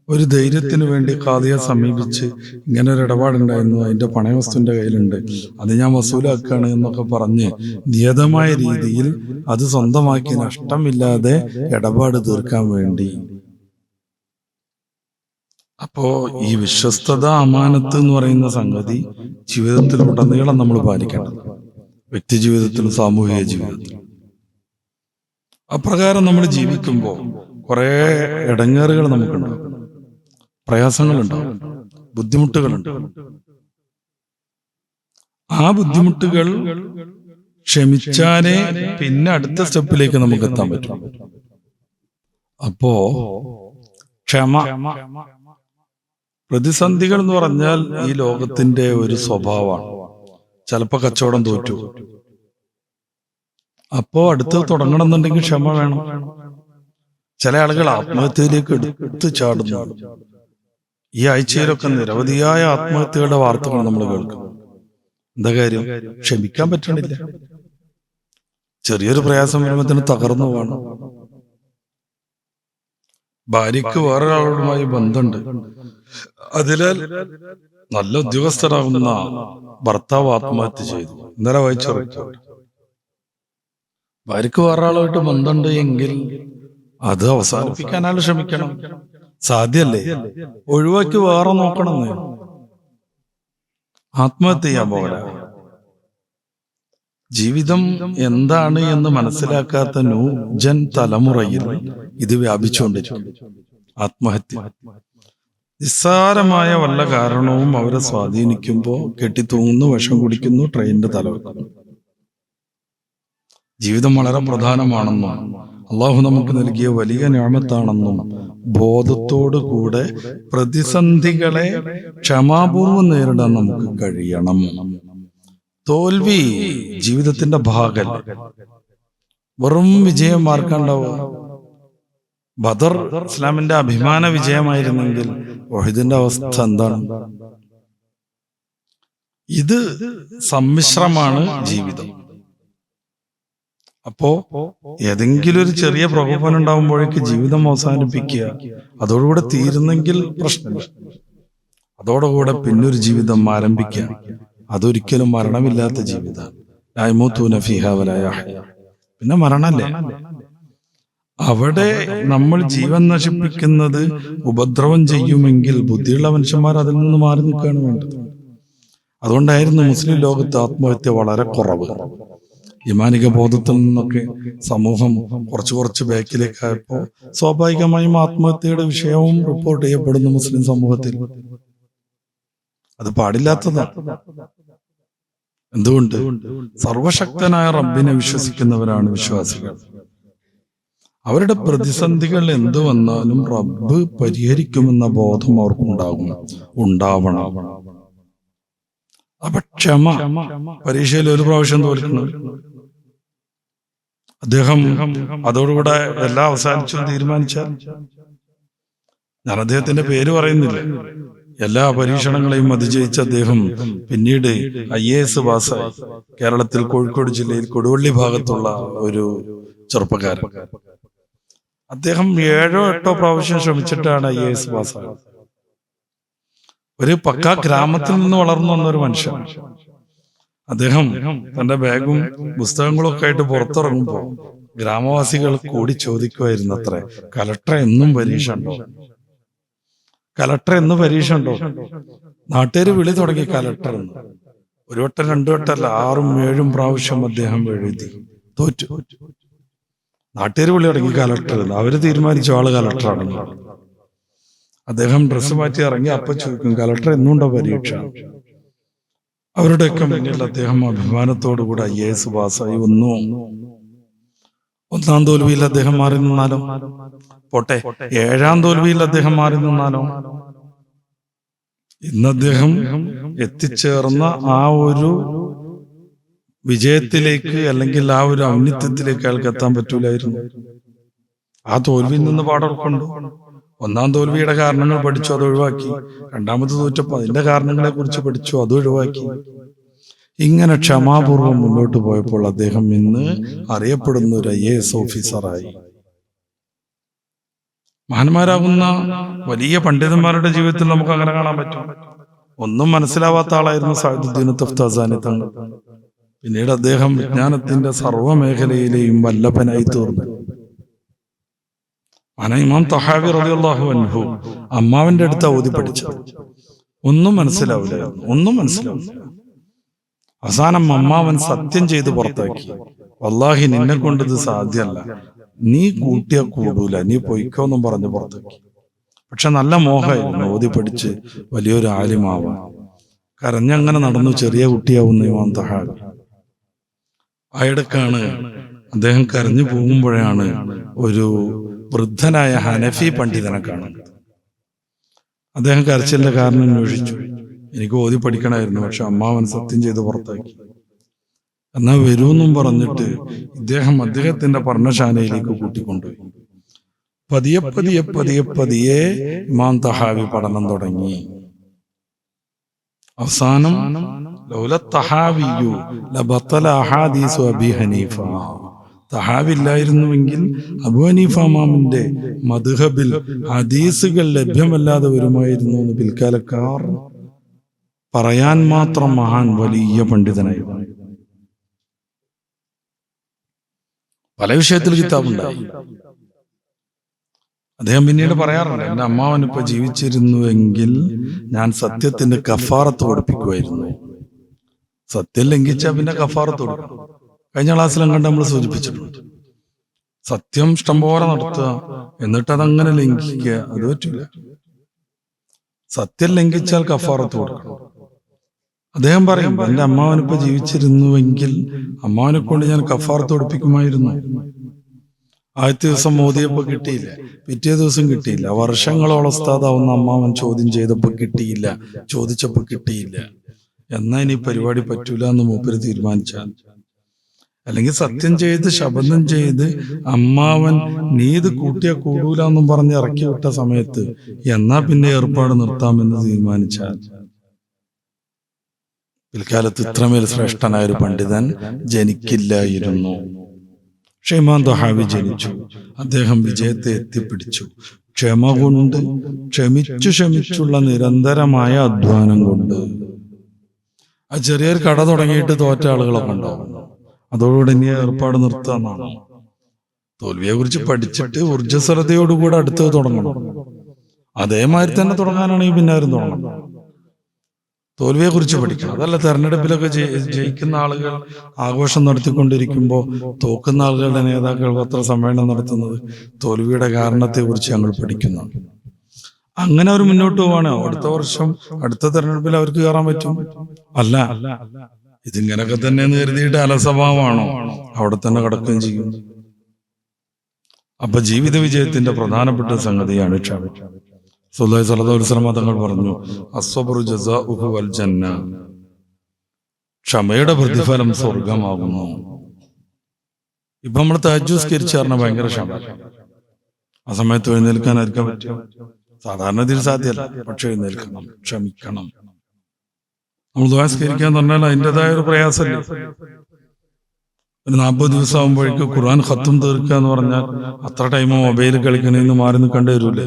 ഒരു ധൈര്യത്തിന് വേണ്ടി ഖാദിയെ സമീപിച്ച് ഇങ്ങനെ ഒരു ഇടപാടുണ്ടായിരുന്നു, അതിന്റെ പണയവസ്തുവിന്റെ കയ്യിലുണ്ട്, അത് ഞാൻ വസൂലാക്കുകയാണ് എന്നൊക്കെ പറഞ്ഞ് നിയതമായ രീതിയിൽ അത് സ്വന്തമാക്കി നഷ്ടമില്ലാതെ ഇടപാട് തീർക്കാൻ വേണ്ടി. അപ്പോ ഈ വിശ്വസ്തത, അമാനത്ത് എന്ന് പറയുന്ന സംഗതി ജീവിതത്തിൽ ഉടനീളം നമ്മൾ പാലിക്കേണ്ടത്, വ്യക്തി ജീവിതത്തിലും സാമൂഹിക ജീവിതത്തിലും. അപ്രകാരം നമ്മൾ ജീവിക്കുമ്പോൾ കുറെ ഇടങ്ങേറുകൾ നമുക്കുണ്ടാവും, പ്രയാസങ്ങളുണ്ടാവും, ബുദ്ധിമുട്ടുകളുണ്ട്. ആ ബുദ്ധിമുട്ടുകൾ ക്ഷമിച്ചാലേ പിന്നെ അടുത്ത സ്റ്റെപ്പിലേക്ക് നമുക്ക് എത്താൻ പറ്റും. അപ്പോ ക്ഷമ, പ്രതിസന്ധികൾ എന്ന് പറഞ്ഞാൽ ഈ ലോകത്തിന്റെ ഒരു സ്വഭാവമാണ്. ചിലപ്പോ കച്ചവടം തോറ്റു, അപ്പോ അടുത്ത് തുടങ്ങണം എന്നുണ്ടെങ്കിൽ ക്ഷമ വേണം. ചില ആളുകൾ ആത്മഹത്യയിലേക്ക് എടുത്തു ചാടുന്നു. ഈ ആഴ്ചയിലൊക്കെ നിരവധിയായ ആത്മഹത്യകളുടെ വാർത്തകൾ നമ്മൾ കേൾക്കും. എന്താ കാര്യം? ക്ഷമിക്കാൻ പറ്റണില്ല. ചെറിയൊരു പ്രയാസം വരുമ്പത്തിന് തകർന്നു പോകണം. ഭാര്യയ്ക്ക് വേറൊരാളുമായി ബന്ധമുണ്ട്, അതിനാൽ നല്ല ഉദ്യോഗസ്ഥരാകുന്ന ഭർത്താവ് ആത്മഹത്യ ചെയ്തു. ഇന്നലെ വായിച്ച റിപ്പോർട്ട്. ഭാര്യയ്ക്ക് വേറൊരാളുമായിട്ട് ബന്ധമുണ്ട് എങ്കിൽ അത് അവസാനിപ്പിക്കാനാണ് ശ്രമിക്കണം. സാധ്യല്ലേ? ഒഴിവാക്കി വേറെ നോക്കണമെന്ന്. ആത്മഹത്യ ചെയ്യാൻ പോകല. ജീവിതം എന്താണ് എന്ന് മനസ്സിലാക്കാത്ത ന്യൂജൻ തലമുറയിൽ ഇത് വ്യാപിച്ചുകൊണ്ടിരിക്കും. ആത്മഹത്യ നിസ്സാരമായ വല്ല കാരണവും അവരെ സ്വാധീനിക്കുമ്പോൾ കെട്ടിത്തൂങ്ങുന്നു, വിഷം കുടിക്കുന്നു, ട്രെയിനിന്റെ തലവെക്കുന്നു. ജീവിതം വളരെ പ്രധാനമാണെന്നും അള്ളാഹു നമുക്ക് നൽകിയ വലിയ നിഅമത്താണെന്നും ബോധത്തോടു കൂടെ പ്രതിസന്ധികളെ ക്ഷമാപൂർവ്വം നേരിടാൻ നമുക്ക് കഴിയണം. തോൽവി ജീവിതത്തിന്റെ ഭാഗമല്ല. വെറും വിജയം ആർക്കുണ്ടാവുക? ബദർ ഇസ്ലാമിന്റെ അഭിമാന വിജയമായിരുന്നെങ്കിൽ വഹീദിന്റെ അവസ്ഥ എന്താണ്? ഇത് സമ്മിശ്രമാണ് ജീവിതം. അപ്പോ ഏതെങ്കിലും ഒരു ചെറിയ പ്രകോപനം ഉണ്ടാവുമ്പോഴേക്ക് ജീവിതം അവസാനിപ്പിക്കുക, അതോടുകൂടെ തീരുന്നെങ്കിൽ പ്രശ്നമില്ല. അതോടുകൂടെ പിന്നൊരു ജീവിതം ആരംഭിക്കുക, അതൊരിക്കലും മരണമില്ലാത്ത ജീവിതമാണ്. പിന്നെ മരണല്ലേ? അവിടെ നമ്മൾ ജീവൻ നശിപ്പിക്കുന്നത് ഉപദ്രവം ചെയ്യുമെങ്കിൽ ബുദ്ധിയുള്ള മനുഷ്യന്മാർ അതിൽ നിന്ന് മാറി നിൽക്കുകയാണ് വേണ്ടത്. അതുകൊണ്ടായിരുന്നു മുസ്ലിം ലോകത്ത് ആത്മഹത്യ വളരെ കുറവ്. ഈമാനിക ബോധത്തിൽ നിന്നൊക്കെ സമൂഹം കുറച്ച് ബാക്കിലേക്കായപ്പോൾ സ്വാഭാവികമായും ആത്മഹത്യയുടെ വിഷയവും റിപ്പോർട്ട് ചെയ്യപ്പെടുന്നു മുസ്ലിം സമൂഹത്തിൽ. അത് പാടില്ലാത്തതാണ്. എന്തുകൊണ്ട്? സർവശക്തനായ റബ്ബിനെ വിശ്വസിക്കുന്നവരാണ് വിശ്വാസികൾ. അവരുടെ പ്രതിസന്ധികൾ എന്തു വന്നാലും റബ്ബ് പരിഹരിക്കുമെന്ന ബോധം ഉണ്ടാവണം. അപ്പൊ ക്ഷമ. പരീക്ഷയിൽ ഒരു പ്രാവശ്യം തോൽക്കണം, അദ്ദേഹം അതോടുകൂടെ എല്ലാം അവസാനിച്ചു തീരുമാനിച്ചാൽ, ഞാൻ അദ്ദേഹത്തിന്റെ പേര് പറയുന്നില്ല, എല്ലാ പരീക്ഷണങ്ങളെയും അതിജയിച്ച അദ്ദേഹം പിന്നീട് IAS പാസ്സായി. കേരളത്തിൽ കോഴിക്കോട് ജില്ലയിൽ കൊടുവള്ളി ഭാഗത്തുള്ള ഒരു ചെറുപ്പക്കാരൻ. അദ്ദേഹം 7 or 8 പ്രാവശ്യം ശ്രമിച്ചിട്ടാണ് IAS പാസ്സായത്. ഒരു പക്കാ ഗ്രാമത്തിൽ നിന്ന് വളർന്നു വന്നൊരു മനുഷ്യൻ. അദ്ദേഹം തന്റെ ബാഗും പുസ്തകങ്ങളും ഒക്കെ ആയിട്ട് പുറത്തിറങ്ങുമ്പോൾ ഗ്രാമവാസികൾ കൂടി ചോദിക്കുമായിരുന്നു അത്രേ, കലക്ടർ എന്നും പരീക്ഷ ഉണ്ടോ? കലക്ടർ എന്ന് പരീക്ഷ ഉണ്ടോ? നാട്ടുകാര് വിളി തുടങ്ങി കലക്ടർ എന്ന്. 1 വട്ടം 2 വട്ടമല്ല, 6 ഉം 7 ഉം പ്രാവശ്യം അദ്ദേഹം എഴുതി തോറ്റു. നാട്ടുകാര് വിളി തുടങ്ങി കലക്ടർ എന്ന്. അവര് തീരുമാനിച്ചു ആള് കലക്ടറാണെന്ന്. അദ്ദേഹം ഡ്രസ്സ് മാറ്റി ഇറങ്ങി. അപ്പൊ ചോദിക്കും, കലക്ടർ എന്നുണ്ടോ പരീക്ഷ? അവരുടെയൊക്കെ മുന്നിൽ അദ്ദേഹം അഭിമാനത്തോടുകൂടെ IAS പാസ്സായി. ഒന്നാം തോൽവിയിൽ അദ്ദേഹം മാറി നിന്നാലോ? പോട്ടെ, 7ാം തോൽവിയിൽ അദ്ദേഹം മാറി നിന്നാലോ? ഇന്ന് അദ്ദേഹം എത്തിച്ചേർന്ന ആ ഒരു വിജയത്തിലേക്ക് അല്ലെങ്കിൽ ആ ഒരു ഔന്നിത്യത്തിലേക്ക് അയാൾക്ക് എത്താൻ പറ്റൂലായിരുന്നു. ആ തോൽവിയിൽ നിന്ന് പാടുകൊണ്ടു. 1ാം തോൽവിയുടെ കാരണങ്ങൾ പഠിച്ചു, അത് ഒഴിവാക്കി. 2ാമത് തോറ്റപ്പോൾ അതിന്റെ കാരണങ്ങളെ കുറിച്ച് പഠിച്ചു, അത് ഒഴിവാക്കി. ഇങ്ങനെ ക്ഷമാപൂർവം മുന്നോട്ട് പോയപ്പോൾ അദ്ദേഹം ഇന്ന് അറിയപ്പെടുന്ന ഒരു IAS ഓഫീസറായി. മഹാന്മാരാകുന്ന വലിയ പണ്ഡിതന്മാരുടെ ജീവിതത്തിൽ നമുക്ക് അങ്ങനെ കാണാൻ പറ്റും. ഒന്നും മനസ്സിലാവാത്ത ആളായിരുന്നു സഅദുദ്ദീൻ തഫ്താസാനി തങ്ങൾ. പിന്നീട് അദ്ദേഹം വിജ്ഞാനത്തിന്റെ സർവ്വമേഖലയിലെയും വല്ലഭനായി തീർന്നു. ഇമാം തഹാവി റളിയല്ലാഹു അൻഹു അമ്മാവന്റെ അടുത്ത് ഓതി പഠിച്ചത്. ഒന്നും മനസ്സിലാവില്ല. അവസാനം അമ്മാവൻ സത്യം ചെയ്ത് പുറത്താക്കി, വല്ലാഹി നിന്നെ കൊണ്ട് ഇത് സാധ്യമല്ല, നീ കൂട്ടിയാ കൂടൂല, നീ പൊയ്ക്കോന്നും പറഞ്ഞ് പുറത്താക്കി. പക്ഷെ നല്ല മോഹമായിരുന്നു ഓതി പഠിച്ച് വലിയൊരു ആലിമാവാൻ. കരഞ്ഞങ്ങനെ നടന്നു ചെറിയ കുട്ടിയാവുന്ന ഇമാം തഹാവി. ആയിടക്കാണ് അദ്ദേഹം കരഞ്ഞു പോകുമ്പോഴാണ് ഒരു വൃദ്ധനായ ഹനഫി പണ്ഡിതനെ കാണുന്നത്. അദ്ദേഹം കരച്ചിലിന്റെ കാരണം അന്വേഷിച്ചു. എനിക്ക് ഓതി പഠിക്കണമായിരുന്നു, പക്ഷെ അമ്മാവൻ സത്യം ചെയ്ത് പുറത്താക്കി. എന്നാ വരൂന്നും പറഞ്ഞിട്ട് ഇദ്ദേഹം അദ്ദേഹത്തിന്റെ പർണശാലയിലേക്ക് കൂട്ടിക്കൊണ്ടുപോയി. പതിയെ പതിയെ പതിയെ പതിയെ ഇമാം തഹാവി പഠനം തുടങ്ങി. അവസാനം തഹാവി ഇല്ലായിരുന്നുവെങ്കിൽ അബൂ ഹനീഫ ഇമാമിന്റെ മദ്ഹബിൽ ഹദീസുകൾ ലഭ്യമല്ലാതെ വരുമായിരുന്നു എന്ന് പിൽക്കാലക്കാർ പറയാൻ മാത്രം മഹാൻ വലിയ പണ്ഡിതനായിരുന്നു. പല വിഷയത്തിൽ കിതാബുണ്ടായി. അദ്ദേഹം പിന്നീട് പറയാറുണ്ട്, എന്റെ അമ്മാവൻ ഇപ്പൊ ജീവിച്ചിരുന്നുവെങ്കിൽ ഞാൻ സത്യത്തിന്റെ കഫാറത്ത് കൊടുപ്പിക്കുമായിരുന്നു. സത്യം ലംഘിച്ചാൽ പിന്നെ കഫാറത്ത് കൊടുക്കണം. കഴിഞ്ഞ ക്ലാസ്സിലും കണ്ട് നമ്മൾ സൂചിപ്പിച്ചിട്ടുണ്ട്. സത്യം ഇഷ്ടംപോലെ നടത്തുക, എന്നിട്ട് അതങ്ങനെ ലംഘിക്കുക, അത് പറ്റില്ല. സത്യം ലംഘിച്ചാൽ കഫാറത്ത് കൊടുക്കണം. അദ്ദേഹം പറയും, എന്റെ അമ്മാവനിപ്പോ ജീവിച്ചിരുന്നുവെങ്കിൽ അമ്മാവനെ കൊണ്ട് ഞാൻ കഫാറത്ത് കൊടുപ്പിക്കുമായിരുന്നു. ആദ്യത്തെ ദിവസം മോദിയപ്പോ കിട്ടിയില്ല, പിറ്റേ ദിവസം കിട്ടിയില്ല, വർഷങ്ങളോളം ഉസ്താദാവുന്ന അമ്മാവൻ ചോദ്യം ചെയ്തപ്പോ കിട്ടിയില്ല, ചോദിച്ചപ്പോ കിട്ടിയില്ല. എന്നാ ഇനി പരിപാടി പറ്റൂല എന്ന് മൂപ്പര് തീരുമാനിച്ചാൽ, അല്ലെങ്കിൽ സത്യം ചെയ്ത് ശപഥം ചെയ്ത് അമ്മാവൻ നീത് കൂട്ടിയാ കൂടൂല എന്നും പറഞ്ഞ് ഇറക്കി വിട്ട സമയത്ത് എന്നാ പിന്നെ ഏർപ്പാട് നിർത്താമെന്ന് തീരുമാനിച്ചാൽ, പിൽക്കാലത്ത് ഇത്രമേൽ ശ്രേഷ്ഠനായ ഒരു പണ്ഡിതൻ ജനിക്കില്ലായിരുന്നു. പക്ഷേ ഇമാം തഹാവി ജനിച്ചു. അദ്ദേഹം വിജയത്തെ എത്തിപ്പിടിച്ചു. ക്ഷമ കൊണ്ട്, ക്ഷമിച്ചുള്ള നിരന്തരമായ അധ്വാനം കൊണ്ട്. ആ ചെറിയൊരു കട തുടങ്ങിയിട്ട് തോറ്റ ആളുകളൊക്കെ ഉണ്ടാവും. അതോടുകൂടി ഇനി ഏർപ്പാട് നിർത്താന്നാണ്. തോൽവിയെ കുറിച്ച് പഠിച്ചിട്ട് ഊർജ്ജസ്വലതയോടുകൂടെ അടുത്തത് തുടങ്ങണം. അതേമാതിരി തന്നെ തുടങ്ങാനാണെങ്കിൽ പിന്നെ ആരും തുടങ്ങണം. തോൽവിയെ കുറിച്ച് പഠിക്കണം. അതല്ല തെരഞ്ഞെടുപ്പിലൊക്കെ ജയിക്കുന്ന ആളുകൾ ആഘോഷം നടത്തിക്കൊണ്ടിരിക്കുമ്പോൾ തോക്കുന്ന ആളുകളുടെ നേതാക്കൾ പത്രസമ്മേളനം നടത്തുന്നത് തോൽവിയുടെ കാരണത്തെ കുറിച്ച് ഞങ്ങൾ പഠിക്കുന്നുണ്ട്. അങ്ങനെ അവർ മുന്നോട്ട് പോവാണ്. അടുത്ത വർഷം അടുത്ത തെരഞ്ഞെടുപ്പിൽ അവർക്ക് കയറാൻ പറ്റും. അല്ല, ഇതിങ്ങനൊക്കെ തന്നെ കരുതിയിട്ട് അലസഭാവമാണോ, അവിടെ തന്നെ കിടക്കുകയും ചെയ്യും. അപ്പൊ ജീവിത വിജയത്തിന്റെ പ്രധാനപ്പെട്ട സംഗതിയാണ് ക്ഷമ. റസൂലുള്ളാഹി സ്വല്ലല്ലാഹു അലൈഹി വസല്ലം തങ്ങൾ പറഞ്ഞു, അസ്സബ്റു ജസാഉഹു വൽ ജന്ന, ക്ഷമയുടെ പ്രതിഫലം സ്വർഗമാകുന്നു. ഇപ്പൊ നമ്മൾ തഹജ്ജുദ് നിസ്കരിച്ച് പറഞ്ഞാൽ ഭയങ്കര ക്ഷമ. ആ സമയത്ത് എഴുന്നേൽക്കാനായിരിക്കാൻ പറ്റും. സാധാരണ ഇതിൽ സാധ്യമല്ല, പക്ഷെ എഴുന്നേൽക്കണം, ക്ഷമിക്കണം. നമ്മൾ ദുആ നിസ്കരിക്കാൻ പറഞ്ഞാൽ അതിൻ്റെതായ ഒരു പ്രയാസമല്ലേ. ഒരു 40 ദിവസം ആകുമ്പോഴേക്ക് ഖുർആൻ ഖത്തും തീർക്കുക എന്ന് പറഞ്ഞാൽ അത്ര ടൈം മൊബൈൽ കളിക്കണേന്ന് മാറി നിൽക്കേണ്ടി വരൂലേ.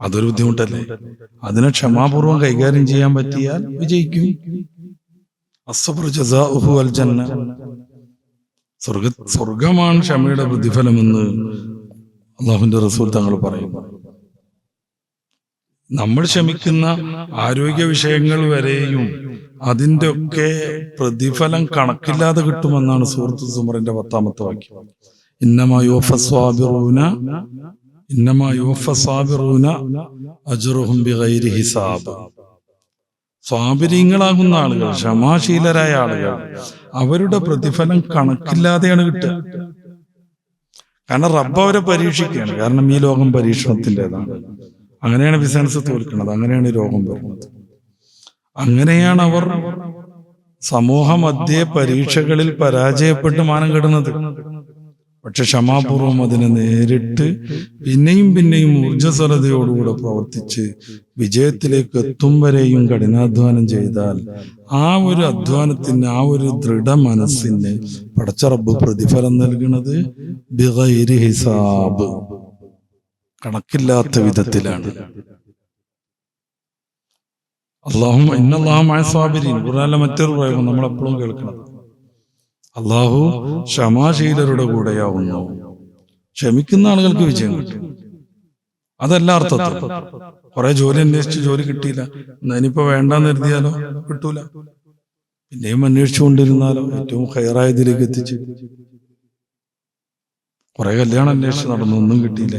അതൊരു ബുദ്ധിമുട്ടല്ലേ. അതിനെ ക്ഷമാപൂർവം കൈകാര്യം ചെയ്യാൻ പറ്റിയാൽ വിജയിക്കും. അസ്സബ്റു ജസാഉഹു വൽ ജന്ന, സ്വർഗമാണ് ക്ഷമയുടെ പ്രതിഫലമെന്ന് അല്ലാഹുവിന്റെ റസൂൽ തങ്ങൾ പറയുന്നു. നമ്മൾ ക്ഷമിക്കുന്ന ആരോഗ്യ വിഷയങ്ങൾ വരെയും അതിന്റെ ഒക്കെ പ്രതിഫലം കണക്കില്ലാതെ കിട്ടുമെന്നാണ് സൂറത്ത് സുമറിന്റെ 10-ാമത്തെ വാക്യം. ഇന്നമാ യുവഫ സാബിറൂന അജ്റുഹും ബിഗൈരി ഹിസാബ്. സ്വാബിരീങ്ങളാകുന്ന ആളുകൾ, ക്ഷമാശീലരായ ആളുകൾ, അവരുടെ പ്രതിഫലം കണക്കില്ലാതെയാണ് കിട്ടുക. കാരണം റബ്ബ് അവരെ പരീക്ഷിക്കുകയാണ്. കാരണം ഈ ലോകം പരീക്ഷണത്തിൻ്റെതാണ്. അങ്ങനെയാണ് ബിസിനസ് തോൽക്കുന്നത്, അങ്ങനെയാണ് രോഗം വരുന്നത്. അങ്ങനെയാണ് അവർ സമൂഹ മധ്യേ പരീക്ഷകളിൽ പരാജയപ്പെട്ട് മാനം കെടുന്നത്. പക്ഷെ ക്ഷമാപൂർവം അതിനെ നേരിട്ട് പിന്നെയും ഊർജ്ജസ്വലതയോടുകൂടെ പ്രവർത്തിച്ച് വിജയത്തിലേക്ക് എത്തും വരെയും കഠിനാധ്വാനം ചെയ്താൽ ആ ഒരു അധ്വാനത്തിന്, ആ ഒരു ദൃഢ മനസ്സിന് പടച്ച റബ്ബ് പ്രതിഫലം നൽകുന്നത് ബിഗൈരി ഹിസാബ്, കണക്കില്ലാത്ത വിധത്തിലാണ്. ഇന്നല്ലാഹു മഅ സ്വാബിരീൻ, ഖുർആനിലെ മറ്റൊരു പ്രയോഗം നമ്മൾ എപ്പോഴും കേൾക്കണം. അള്ളാഹു ക്ഷമാശീലരുടെ കൂടെയാവുന്നു. ക്ഷമിക്കുന്ന ആളുകൾക്ക് വിജയം കിട്ടും. അതല്ല അർത്ഥത്തിൽ. കുറെ ജോലി അന്വേഷിച്ച് ജോലി കിട്ടിയില്ല, ഇനിയിപ്പോ വേണ്ടെന്ന് കരുതിയാലോ കിട്ടൂല. പിന്നെയും അന്വേഷിച്ചുകൊണ്ടിരുന്നാലോ ഏറ്റവും ഹൈറായതിലേക്ക് എത്തിച്ച്. കുറെ കല്യാണം അന്വേഷിച്ച് നടന്നു, ഒന്നും കിട്ടിയില്ല,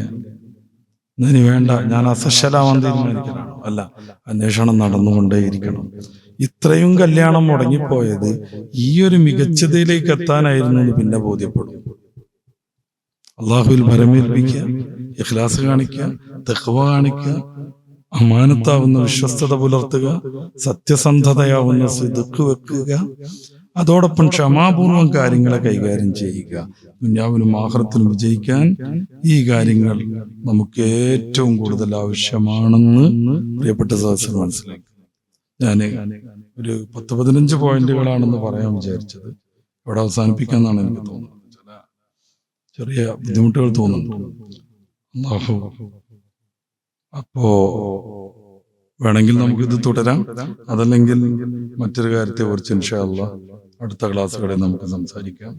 ഇനി വേണ്ട, ഞാൻ അസശലാവാൻ തീരുമാനിക്കണം. അല്ല, അന്വേഷണം നടന്നുകൊണ്ടേയിരിക്കണം. ഇത്രയും കല്യാണം മുടങ്ങിപ്പോയത് ഈ ഒരു മികച്ചതയിലേക്ക് എത്താനായിരുന്നു എന്ന് പിന്നെ ബോധ്യപ്പെടും. അള്ളാഹുവിൽ ഭരമേൽപ്പിക്കുക, ഇഖ്ലാസ് കാണിക്കുക, തഖ്വ കാണിക്കുക, അമാനത്താവുന്ന വിശ്വസ്തത പുലർത്തുക, സത്യസന്ധതയാവുന്ന സിദ്ഖ് വെക്കുക, അതോടൊപ്പം ക്ഷമാപൂർവം കാര്യങ്ങളെ കൈകാര്യം ചെയ്യുക. ദുനിയാവിലും ആഖിറത്തിലും വിജയിക്കാൻ ഈ കാര്യങ്ങൾ നമുക്ക് ഏറ്റവും കൂടുതൽ ആവശ്യമാണെന്ന് പ്രിയപ്പെട്ട സദസ്യർ മനസ്സിലാക്കി. ഞാൻ ഒരു 10-15 പോയിന്റുകളാണെന്ന് പറയാൻ വിചാരിച്ചത്. ഇവിടെ അവസാനിപ്പിക്കാന്നാണ് എനിക്ക് തോന്നുന്നത്. ചെറിയ ബുദ്ധിമുട്ടുകൾ തോന്നുന്നു. അപ്പോ വേണമെങ്കിൽ നമുക്കിത് തുടരാം, അതല്ലെങ്കിൽ മറ്റൊരു കാര്യത്തെ കുറിച്ച് ഇൻഷാ അല്ലാഹ് അടുത്ത ക്ലാസ്സുകളിൽ നമുക്ക് സംസാരിക്കാം.